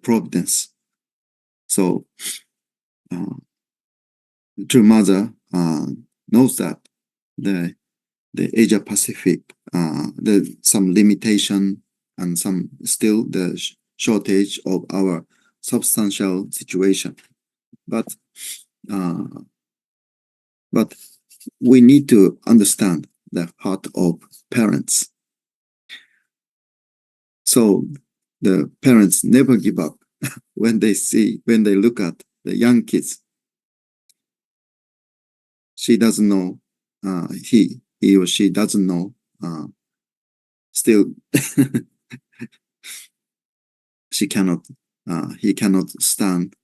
providence. So True Mother knows that the Asia Pacific, there's some limitation and some still the shortage of our substantial situation, but we need to understand the heart of parents. So the parents never give up when they look at the young kids. She doesn't know, he or she doesn't know, still he cannot stand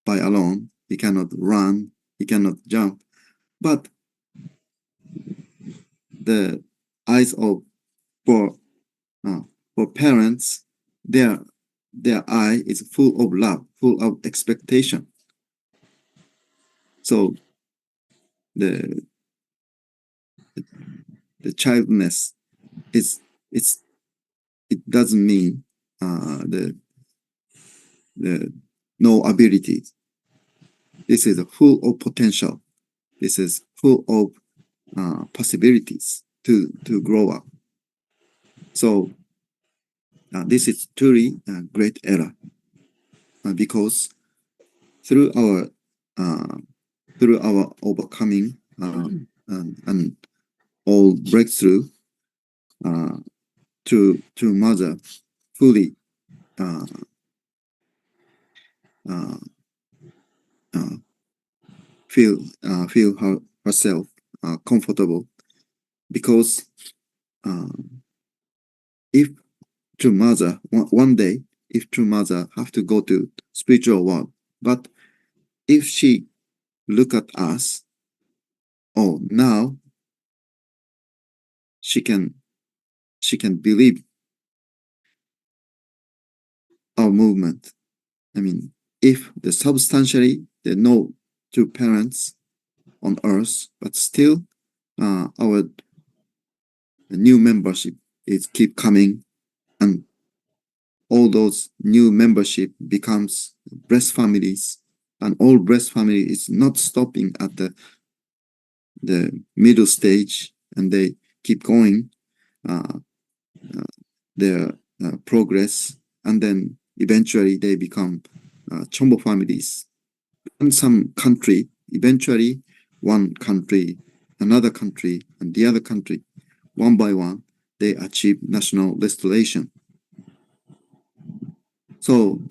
by alone, he cannot run, he cannot jump, but the eyes of for parents, their eye is full of love, full of expectation. So the childness it doesn't mean the no ability. This is full of potential. This is full of possibilities to grow up. So this is truly a great era because through our overcoming and all breakthrough to mother fully feel herself comfortable, because if true mother one day, if true mother have to go to spiritual world, but if she look at us, oh, now she can believe our movement. I mean, if the substantially there are no two parents on earth, but still our new membership is keep coming, and all those new membership becomes breast families, and all breast family is not stopping at the middle stage, and they keep going their progress, and then eventually they become CheonBo families. And some country, eventually one country, another country, and the other country, one by one, they achieve national restoration. So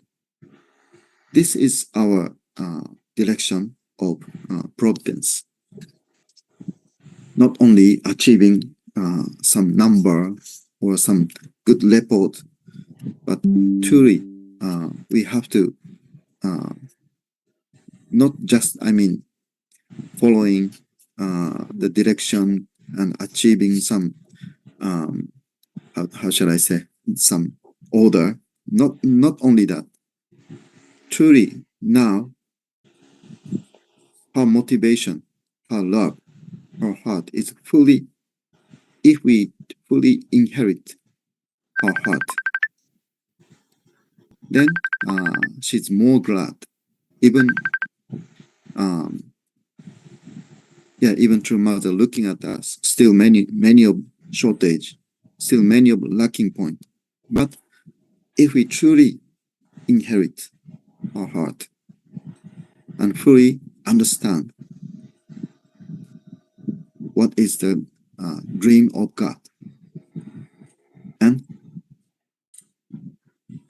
this is our direction of providence. Not only achieving some number or some good report, but truly we have to not just, following the direction and achieving some how shall I say, some order. Not only that, truly now her motivation, her love, her heart is fully, if we fully inherit her heart, then she's more glad. Even even true mother looking at us, still many of shortage, still many of lacking point. But if we truly inherit our heart and fully understand what is the dream of God, and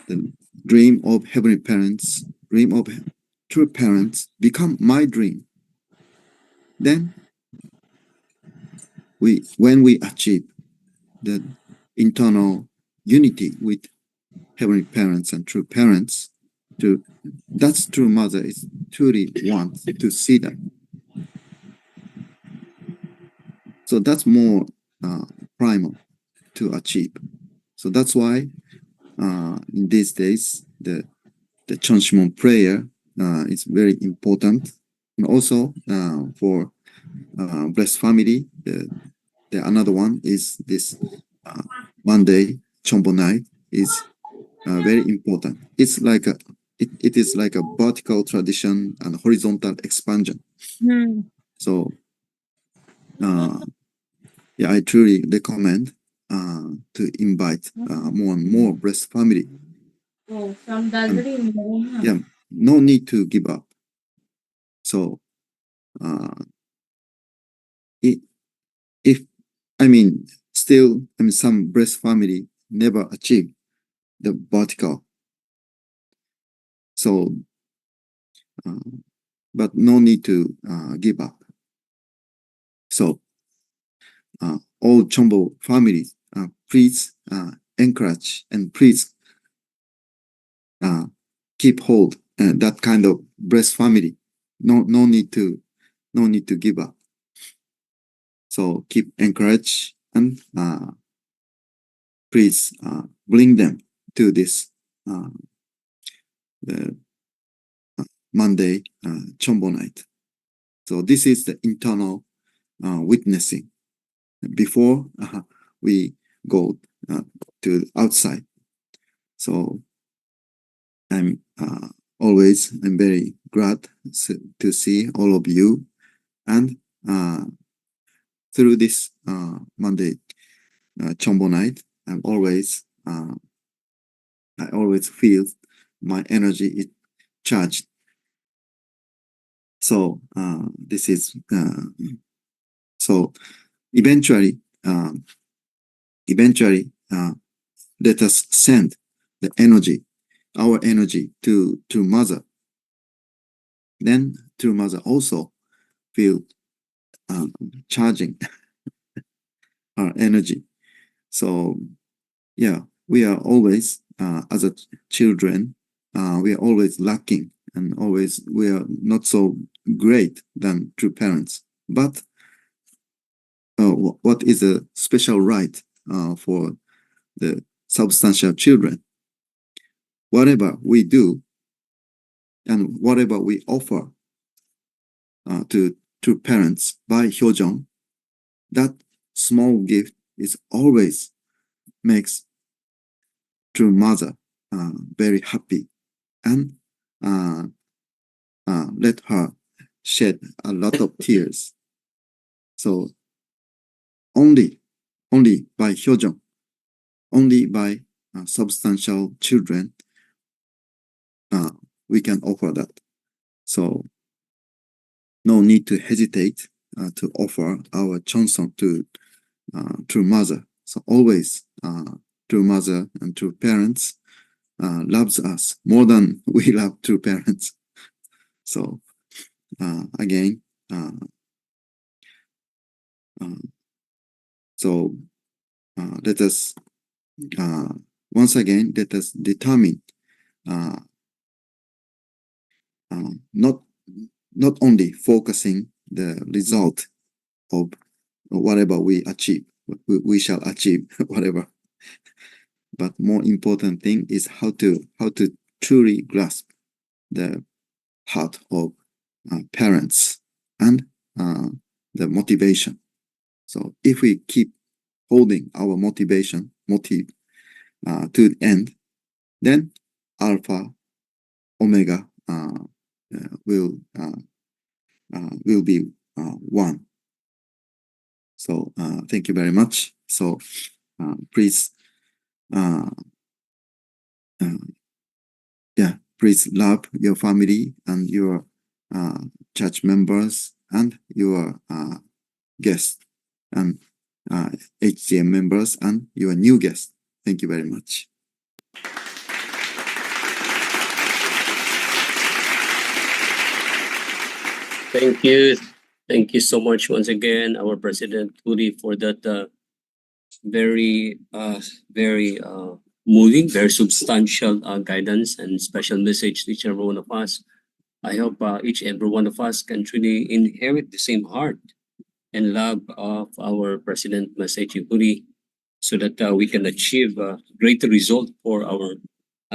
the dream of heavenly parents, dream of true parents become my dream, then when we achieve the internal unity with heavenly parents and true parents, that's true mother is truly wants to see that. So that's more primal to achieve. So that's why in these days the CheonBo prayer is very important, and also for blessed family. The another one is this Monday CheonBo night is very important. It's like it is like a vertical tradition and horizontal expansion. So I truly recommend to invite more and more blessed family. And, no need to give up. So if still some breast family never achieve the vertical. So but no need to give up. So all CheonBo families, please encourage and please keep hold that kind of breast family. No need to give up. So keep encourage and please bring them to this the Monday CheonBo night. So this is the internal witnessing before we go to outside. So I'm very glad to see all of you, and through this Monday CheonBo night, I always feel my energy is charged. So this is so eventually let us send the energy, our energy to mother. Then to mother also feel charging our energy. So yeah, we are always as a children, we are always lacking, and always we are not so great than true parents. But what is a special right for the substantial children? Whatever we do and whatever we offer to parents by Hyojong, that small gift is always makes true mother very happy, and let her shed a lot of tears. So only by Hyojong, only by substantial children, we can offer that. So no need to hesitate to offer our Cheonsong to true mother. So always true mother and true parents loves us more than we love true parents. So again, so let us once again let us determine not only focusing the result of whatever we achieve, we shall achieve whatever, but more important thing is how to truly grasp the heart of parents and the motivation. So if we keep holding our motive to the end, then alpha omega will be one. So thank you very much. So please please love your family and your church members and your guests and HCM members and your new guests. Thank you very much. Thank you. Thank you so much once again, our President Uri, for that very moving, very substantial guidance and special message to each and every one of us. I hope each and every one of us can truly inherit the same heart and love of our President Masachi Uri, so that we can achieve a greater result for our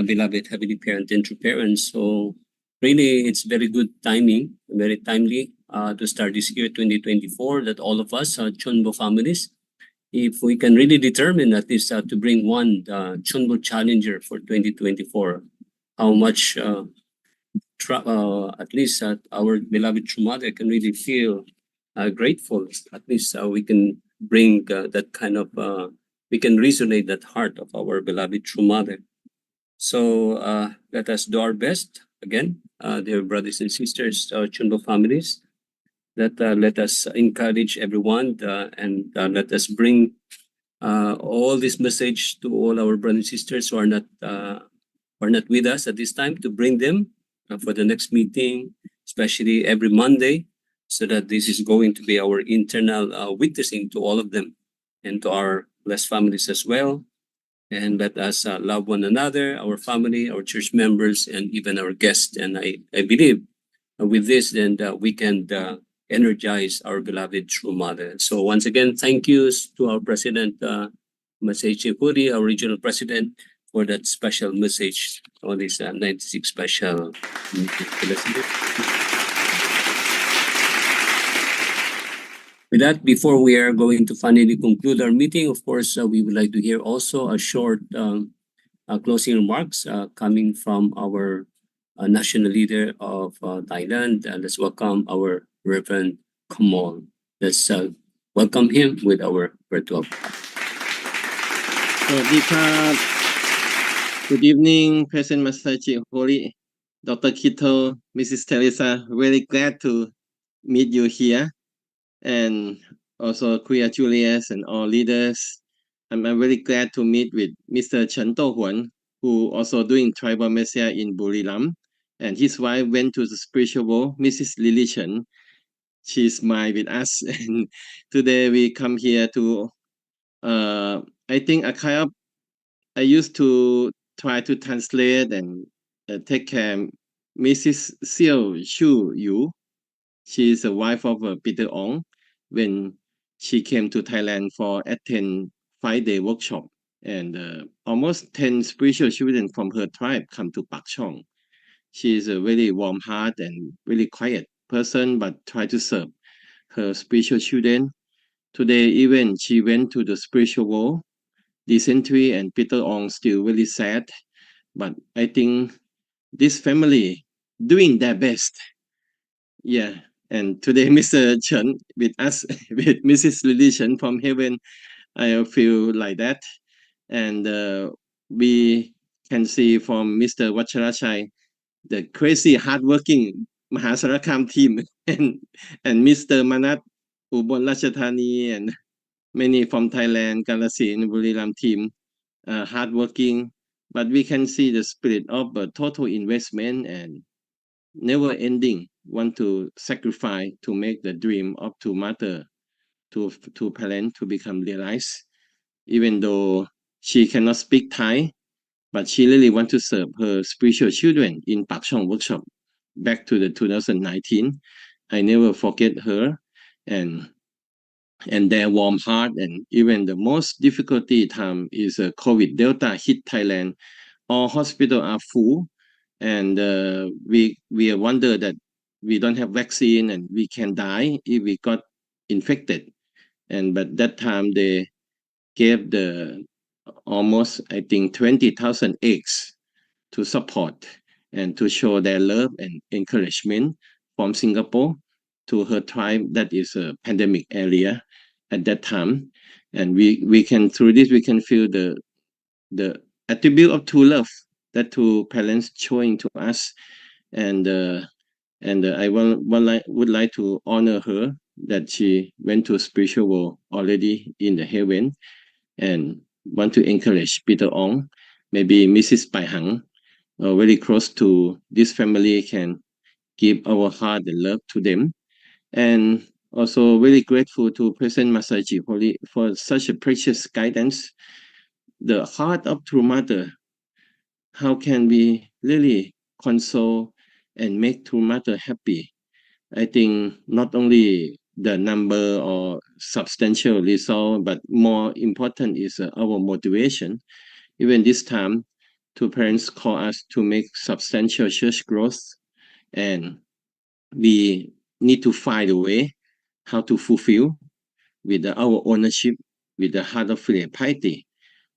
beloved Heavenly Parent and true parents. So really, it's very good timing, very timely to start this year 2024, that all of us, CheonBo families, if we can really determine at least to bring one CheonBo challenger for 2024, how much at least our beloved true mother can really feel grateful. At least we can bring that kind of, we can resonate that heart of our beloved true mother. So let us do our best again, dear brothers and sisters, CheonBo families, that let us encourage everyone and let us bring all this message to all our brothers and sisters who are not with us at this time, to bring them for the next meeting, especially every Monday, so that this is going to be our internal witnessing to all of them and to our blessed families as well. And let us love one another, our family, our church members, and even our guests. And I believe with this, then we can energize our beloved true mother. So once again, thank yous to our President Masachi Uri, our regional president, for that special message on this 96 special meeting. With that, before we are going to finally conclude our meeting, of course, we would like to hear also a short closing remarks coming from our national leader of Thailand. Let's welcome our Reverend Kamal. Let's welcome him with our virtual. Good evening, President Masachi Holy, Dr. Kito, Mrs. Teresa. Very glad to meet you here, and also Kuya Julius and all leaders. I'm very glad to meet with Mr. CheonBo Huan, who also doing tribal messiah in Buriram, and his wife went to the spiritual world, Mrs. Lily Chen. She's with us, and today we come here to, I think I used to try to translate and take care Mrs. Xiao Shu Yu. She is the wife of Peter Ong. When she came to Thailand for attend 5-day workshop, and almost 10 spiritual children from her tribe come to Pak Chong. She is a very warm heart and really quiet person, but try to serve her spiritual children. Today, even she went to the spiritual world, dysentery, and Peter Ong still really sad. But I think this family doing their best. Yeah. And today, Mr. Chen with us, with Mrs. Lily Chen from heaven, I feel like that. And we can see from Mr. Vacharachai, the crazy hardworking Mahasarakam team, and Mr. Manat, Ubon Ratchathani, and many from Thailand, Kalasin, Buriram team, hardworking. But we can see the spirit of total investment and never ending, want to sacrifice to make the dream of to mother, to parent to become realized. Even though she cannot speak Thai, but she really want to serve her spiritual children in Pak Chong workshop back to the 2019. I never forget her and their warm heart. And even the most difficulty time is COVID Delta hit Thailand. All hospitals are full, and we wonder that we don't have vaccine and we can die if we got infected. And but that time they gave the almost, I think, 20,000 eggs to support and to show their love and encouragement from Singapore to her tribe that is a pandemic area at that time. And we can, through this, we can feel the attribute of true love that two parents showing to us. And I would like to honor her that she went to spiritual world already in the heaven, and want to encourage Peter Ong, maybe Mrs. Pai Hang, very close to this family, can give our heart and love to them. And also very grateful to President Masaji for such a precious guidance. The heart of true mother, how can we really console and make true mother happy? I think not only the number or substantial result, but more important is our motivation. Even this time, two parents call us to make substantial church growth, and we need to find a way how to fulfill with our ownership, with the heart of filial piety,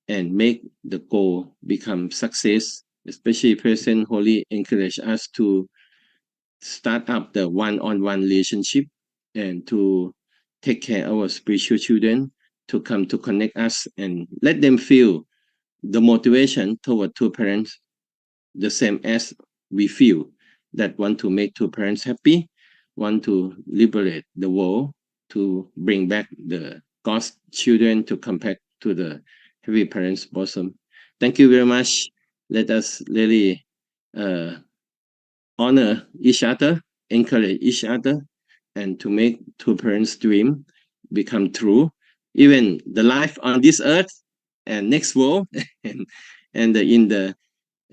and make the goal become success. Especially President Holy encourage us to start up the one-on-one relationship and to take care of our spiritual children, to come to connect us and let them feel the motivation toward two parents the same as we feel, that want to make two parents happy, want to liberate the world, to bring back the God's children to come back to the heavenly parents' bosom. Thank you very much. Let us really honor each other, encourage each other, and to make two parents' dream become true. Even the life on this earth and next world, and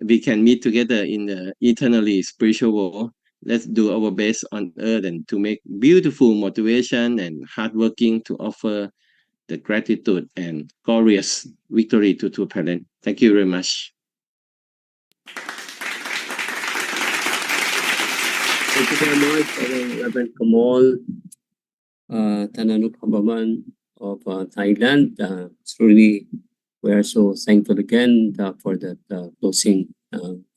we can meet together in the eternally spiritual world. Let's do our best on earth and to make beautiful motivation and hardworking to offer the gratitude and glorious victory to two parents. Thank you very much. Thank you very much, Reverend Kamal. Tananuk Habaman of Thailand. Truly, we are so thankful again for that closing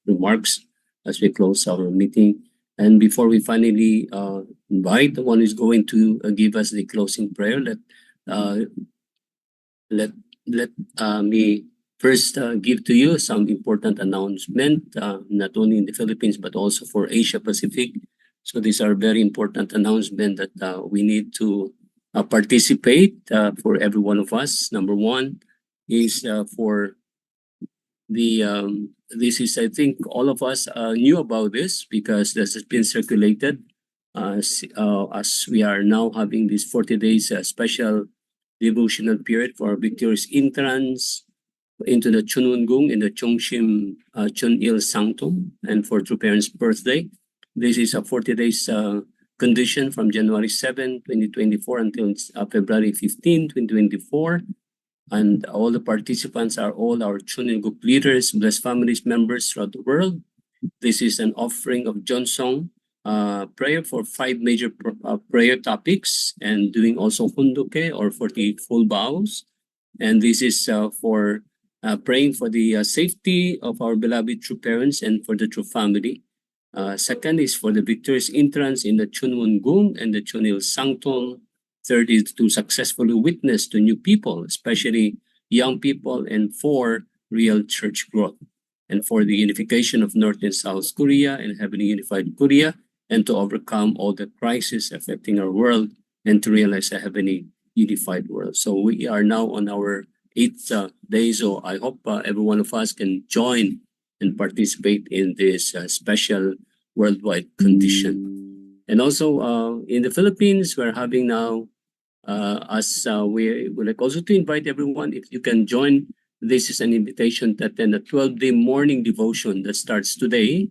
remarks as we close our meeting. And before we finally invite the one who's going to give us the closing prayer, uh, let me first give to you some important announcement, not only in the Philippines but also for Asia Pacific. So these are very important announcements that we need to participate for every one of us. Number one is for the this is, I think all of us knew about this because this has been circulated as we are now having this 40 days special devotional period for victorious entrance into the Chunwon-gung in the Chongshim Chunil Sanctum and for True Parents' birthday. This is a 40 days condition from January 7, 2024 until February 15, 2024. And all the participants are all our Chunil group leaders, blessed families, members throughout the world. This is an offering of Johnson prayer for 5 major prayer topics and doing also hunduke or for the full vows. And this is for praying for the safety of our beloved true parents and for the true family. Second is for the victorious entrance in the Chunwon-gung and the Chunil Sanctum. Third is to successfully witness to new people, especially young people, and for real church growth. And for the unification of North and South Korea and heavenly unified Korea, and to overcome all the crises affecting our world and to realize a heavenly unified world. So we are now on our 8th day, so I hope every one of us can join and participate in this special worldwide condition. And also in the Philippines, we're having now, we would like also to invite everyone, if you can join, this is an invitation to attend a 12-day morning devotion that starts today,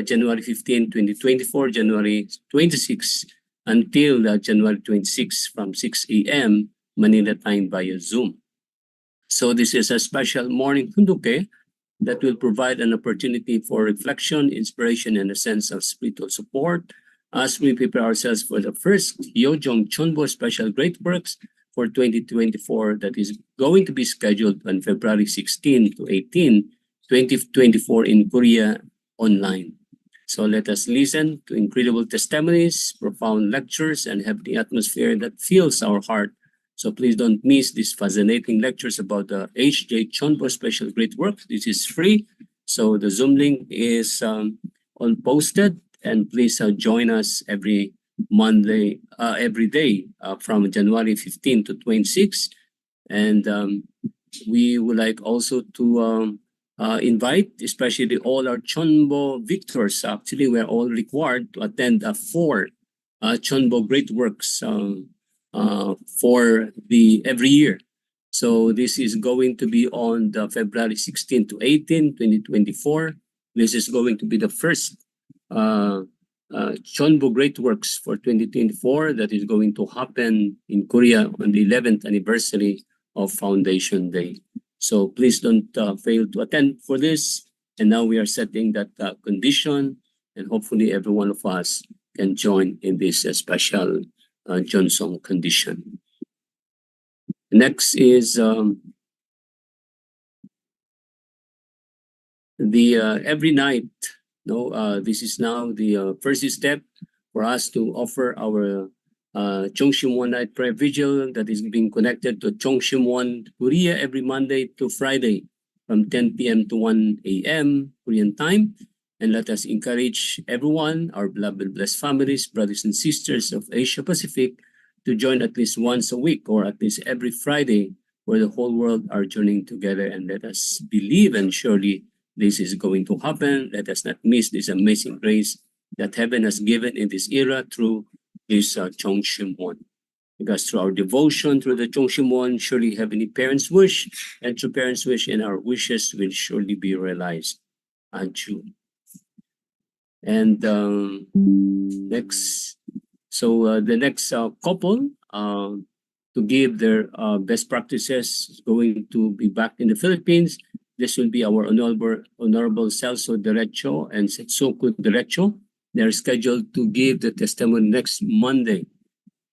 January 15, 2024, January 26, until January 26 from 6 a.m. Manila time via Zoom. So this is a special morning hunduke that will provide an opportunity for reflection, inspiration, and a sense of spiritual support as we prepare ourselves for the first Yojong CheonBo Special Great Works for 2024 that is going to be scheduled on February 16 to 18, 2024 in Korea online. So let us listen to incredible testimonies, profound lectures, and have the atmosphere that fills our heart. So please don't miss these fascinating lectures about the H.J. CheonBo Special Great Works. This is free. So the Zoom link is on posted, and please join us every Monday, every day from January 15 to 26. And we would like also to invite, especially all our CheonBo victors. Actually, we're all required to attend 4 CheonBo Great Works for the every year. So this is going to be on the February 16 to 18, 2024. This is going to be the first CheonBo Great Works for 2024 that is going to happen in Korea on the 11th anniversary of Foundation Day. So please don't fail to attend for this. And now we are setting that condition, and hopefully every one of us can join in this special Johnson condition. Next is the every night. This is now the first step for us to offer our Chongshim One Night Prayer Vigil that is being connected to Chongshim One Korea every Monday to Friday from 10 p.m. to 1 a.m. Korean time. And let us encourage everyone, our beloved blessed families, brothers and sisters of Asia Pacific, to join at least once a week or at least every Friday, where the whole world are joining together. And let us believe, and surely this is going to happen. Let us not miss this amazing grace that heaven has given in this era through this Chongshim One. Because through our devotion through the Chongshim One, surely heavenly parents wish, and true parents wish, and our wishes will surely be realized. Anju. And next, so the next couple to give their best practices is going to be back in the Philippines. This will be our Honorable Celso Derecho and Setsuko Derecho. They're scheduled to give the testimony next Monday.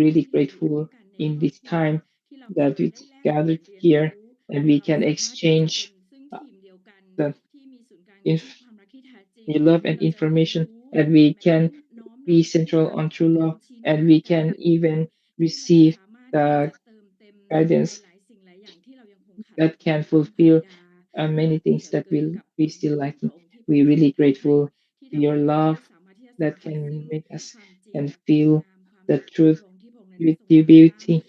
really grateful in this time that we gathered here and we can exchange the love and information, and we can be central on true love, and we can even receive the guidance that can fulfill many things that we still lacking. We're really grateful to your love that can make us and feel the truth with the beauty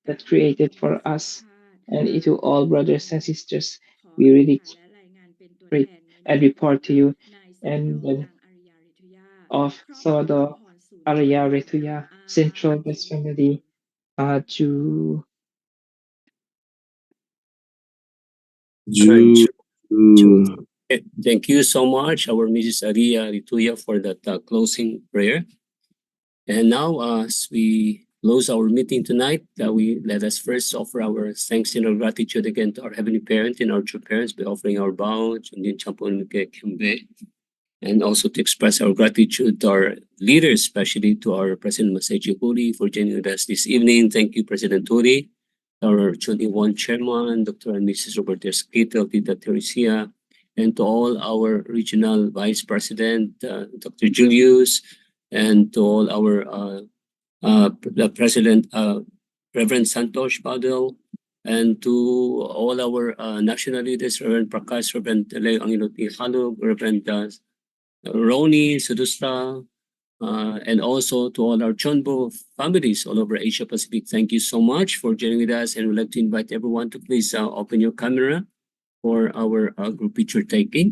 that created for us. And to all brothers and sisters, we really pray and report to you. And then of Sodo Arya Retuya Central Best Family to Ju- Thank you so much, our Mrs. Aria Rituya, for that closing prayer. And now, as we close our meeting tonight, we let us first offer our thanks and our gratitude again to our Heavenly Parent and our true parents by offering our bow, and also to express our gratitude to our leaders, especially to our President Masaji Huri for joining us this evening. Thank you, President Huri, our 21 Chairman, Dr. and Mrs. Roberto Esquito, Tita Teresia, and to all our regional Vice President, Dr. Julius, and to all our the President, Reverend Santosh Padel, and to all our national leaders, Reverend Prakash, Reverend Leo Angiloti Halug, Reverend Roni Sudustra, and also to all our CheonBo families all over Asia Pacific. Thank you so much for joining with us, and we'd like to invite everyone to please open your camera for our group picture taking.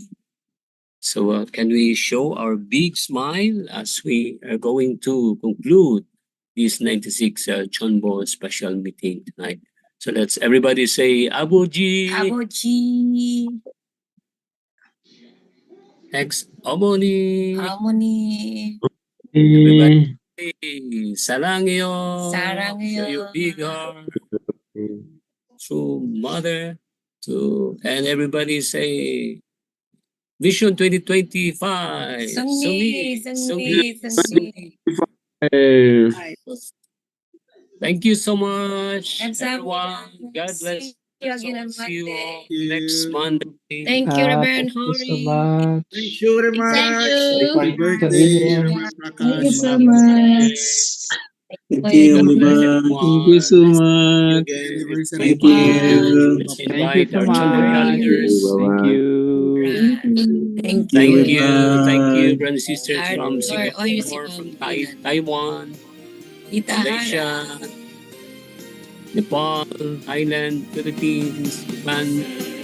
So can we show our big smile as we are going to conclude this 96 CheonBo special meeting tonight? So let's everybody say Aboji. Aboji. Ex Harmony. Harmony. Everybody say Sarangyo. Sarangyo. Show your big heart. True mother. And everybody say Vision 2025. Sungni, Sungni, Sungni. Thank you so much, Kamsahamnida. everyone. God bless. See you again on See you Monday. all next Monday. Thank you, Reverend thank you so Hori. much. Thank you very Thank much. you. Happy Happy birthday, Convenience. Reverend Thank you Prakash. so much. Thank you, God bless everyone. everyone. Thank you so See you much. again Anniversary Thank party. you. Let's Bye-bye. Thank you invite so our CheonBo much. leaders. Thank Bye-bye. you. Thank Thank you. you. Thank you, Bye. brothers and sisters from Singapore, from Taiwan, Malaysia, Nepal, Thailand, Philippines, Japan,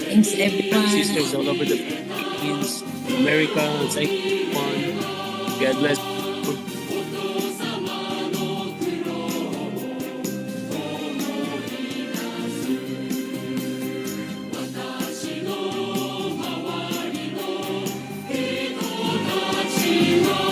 Thanks, brothers and sisters everyone. all over the Philippines, America, thank you, everyone. God bless you. Thank you.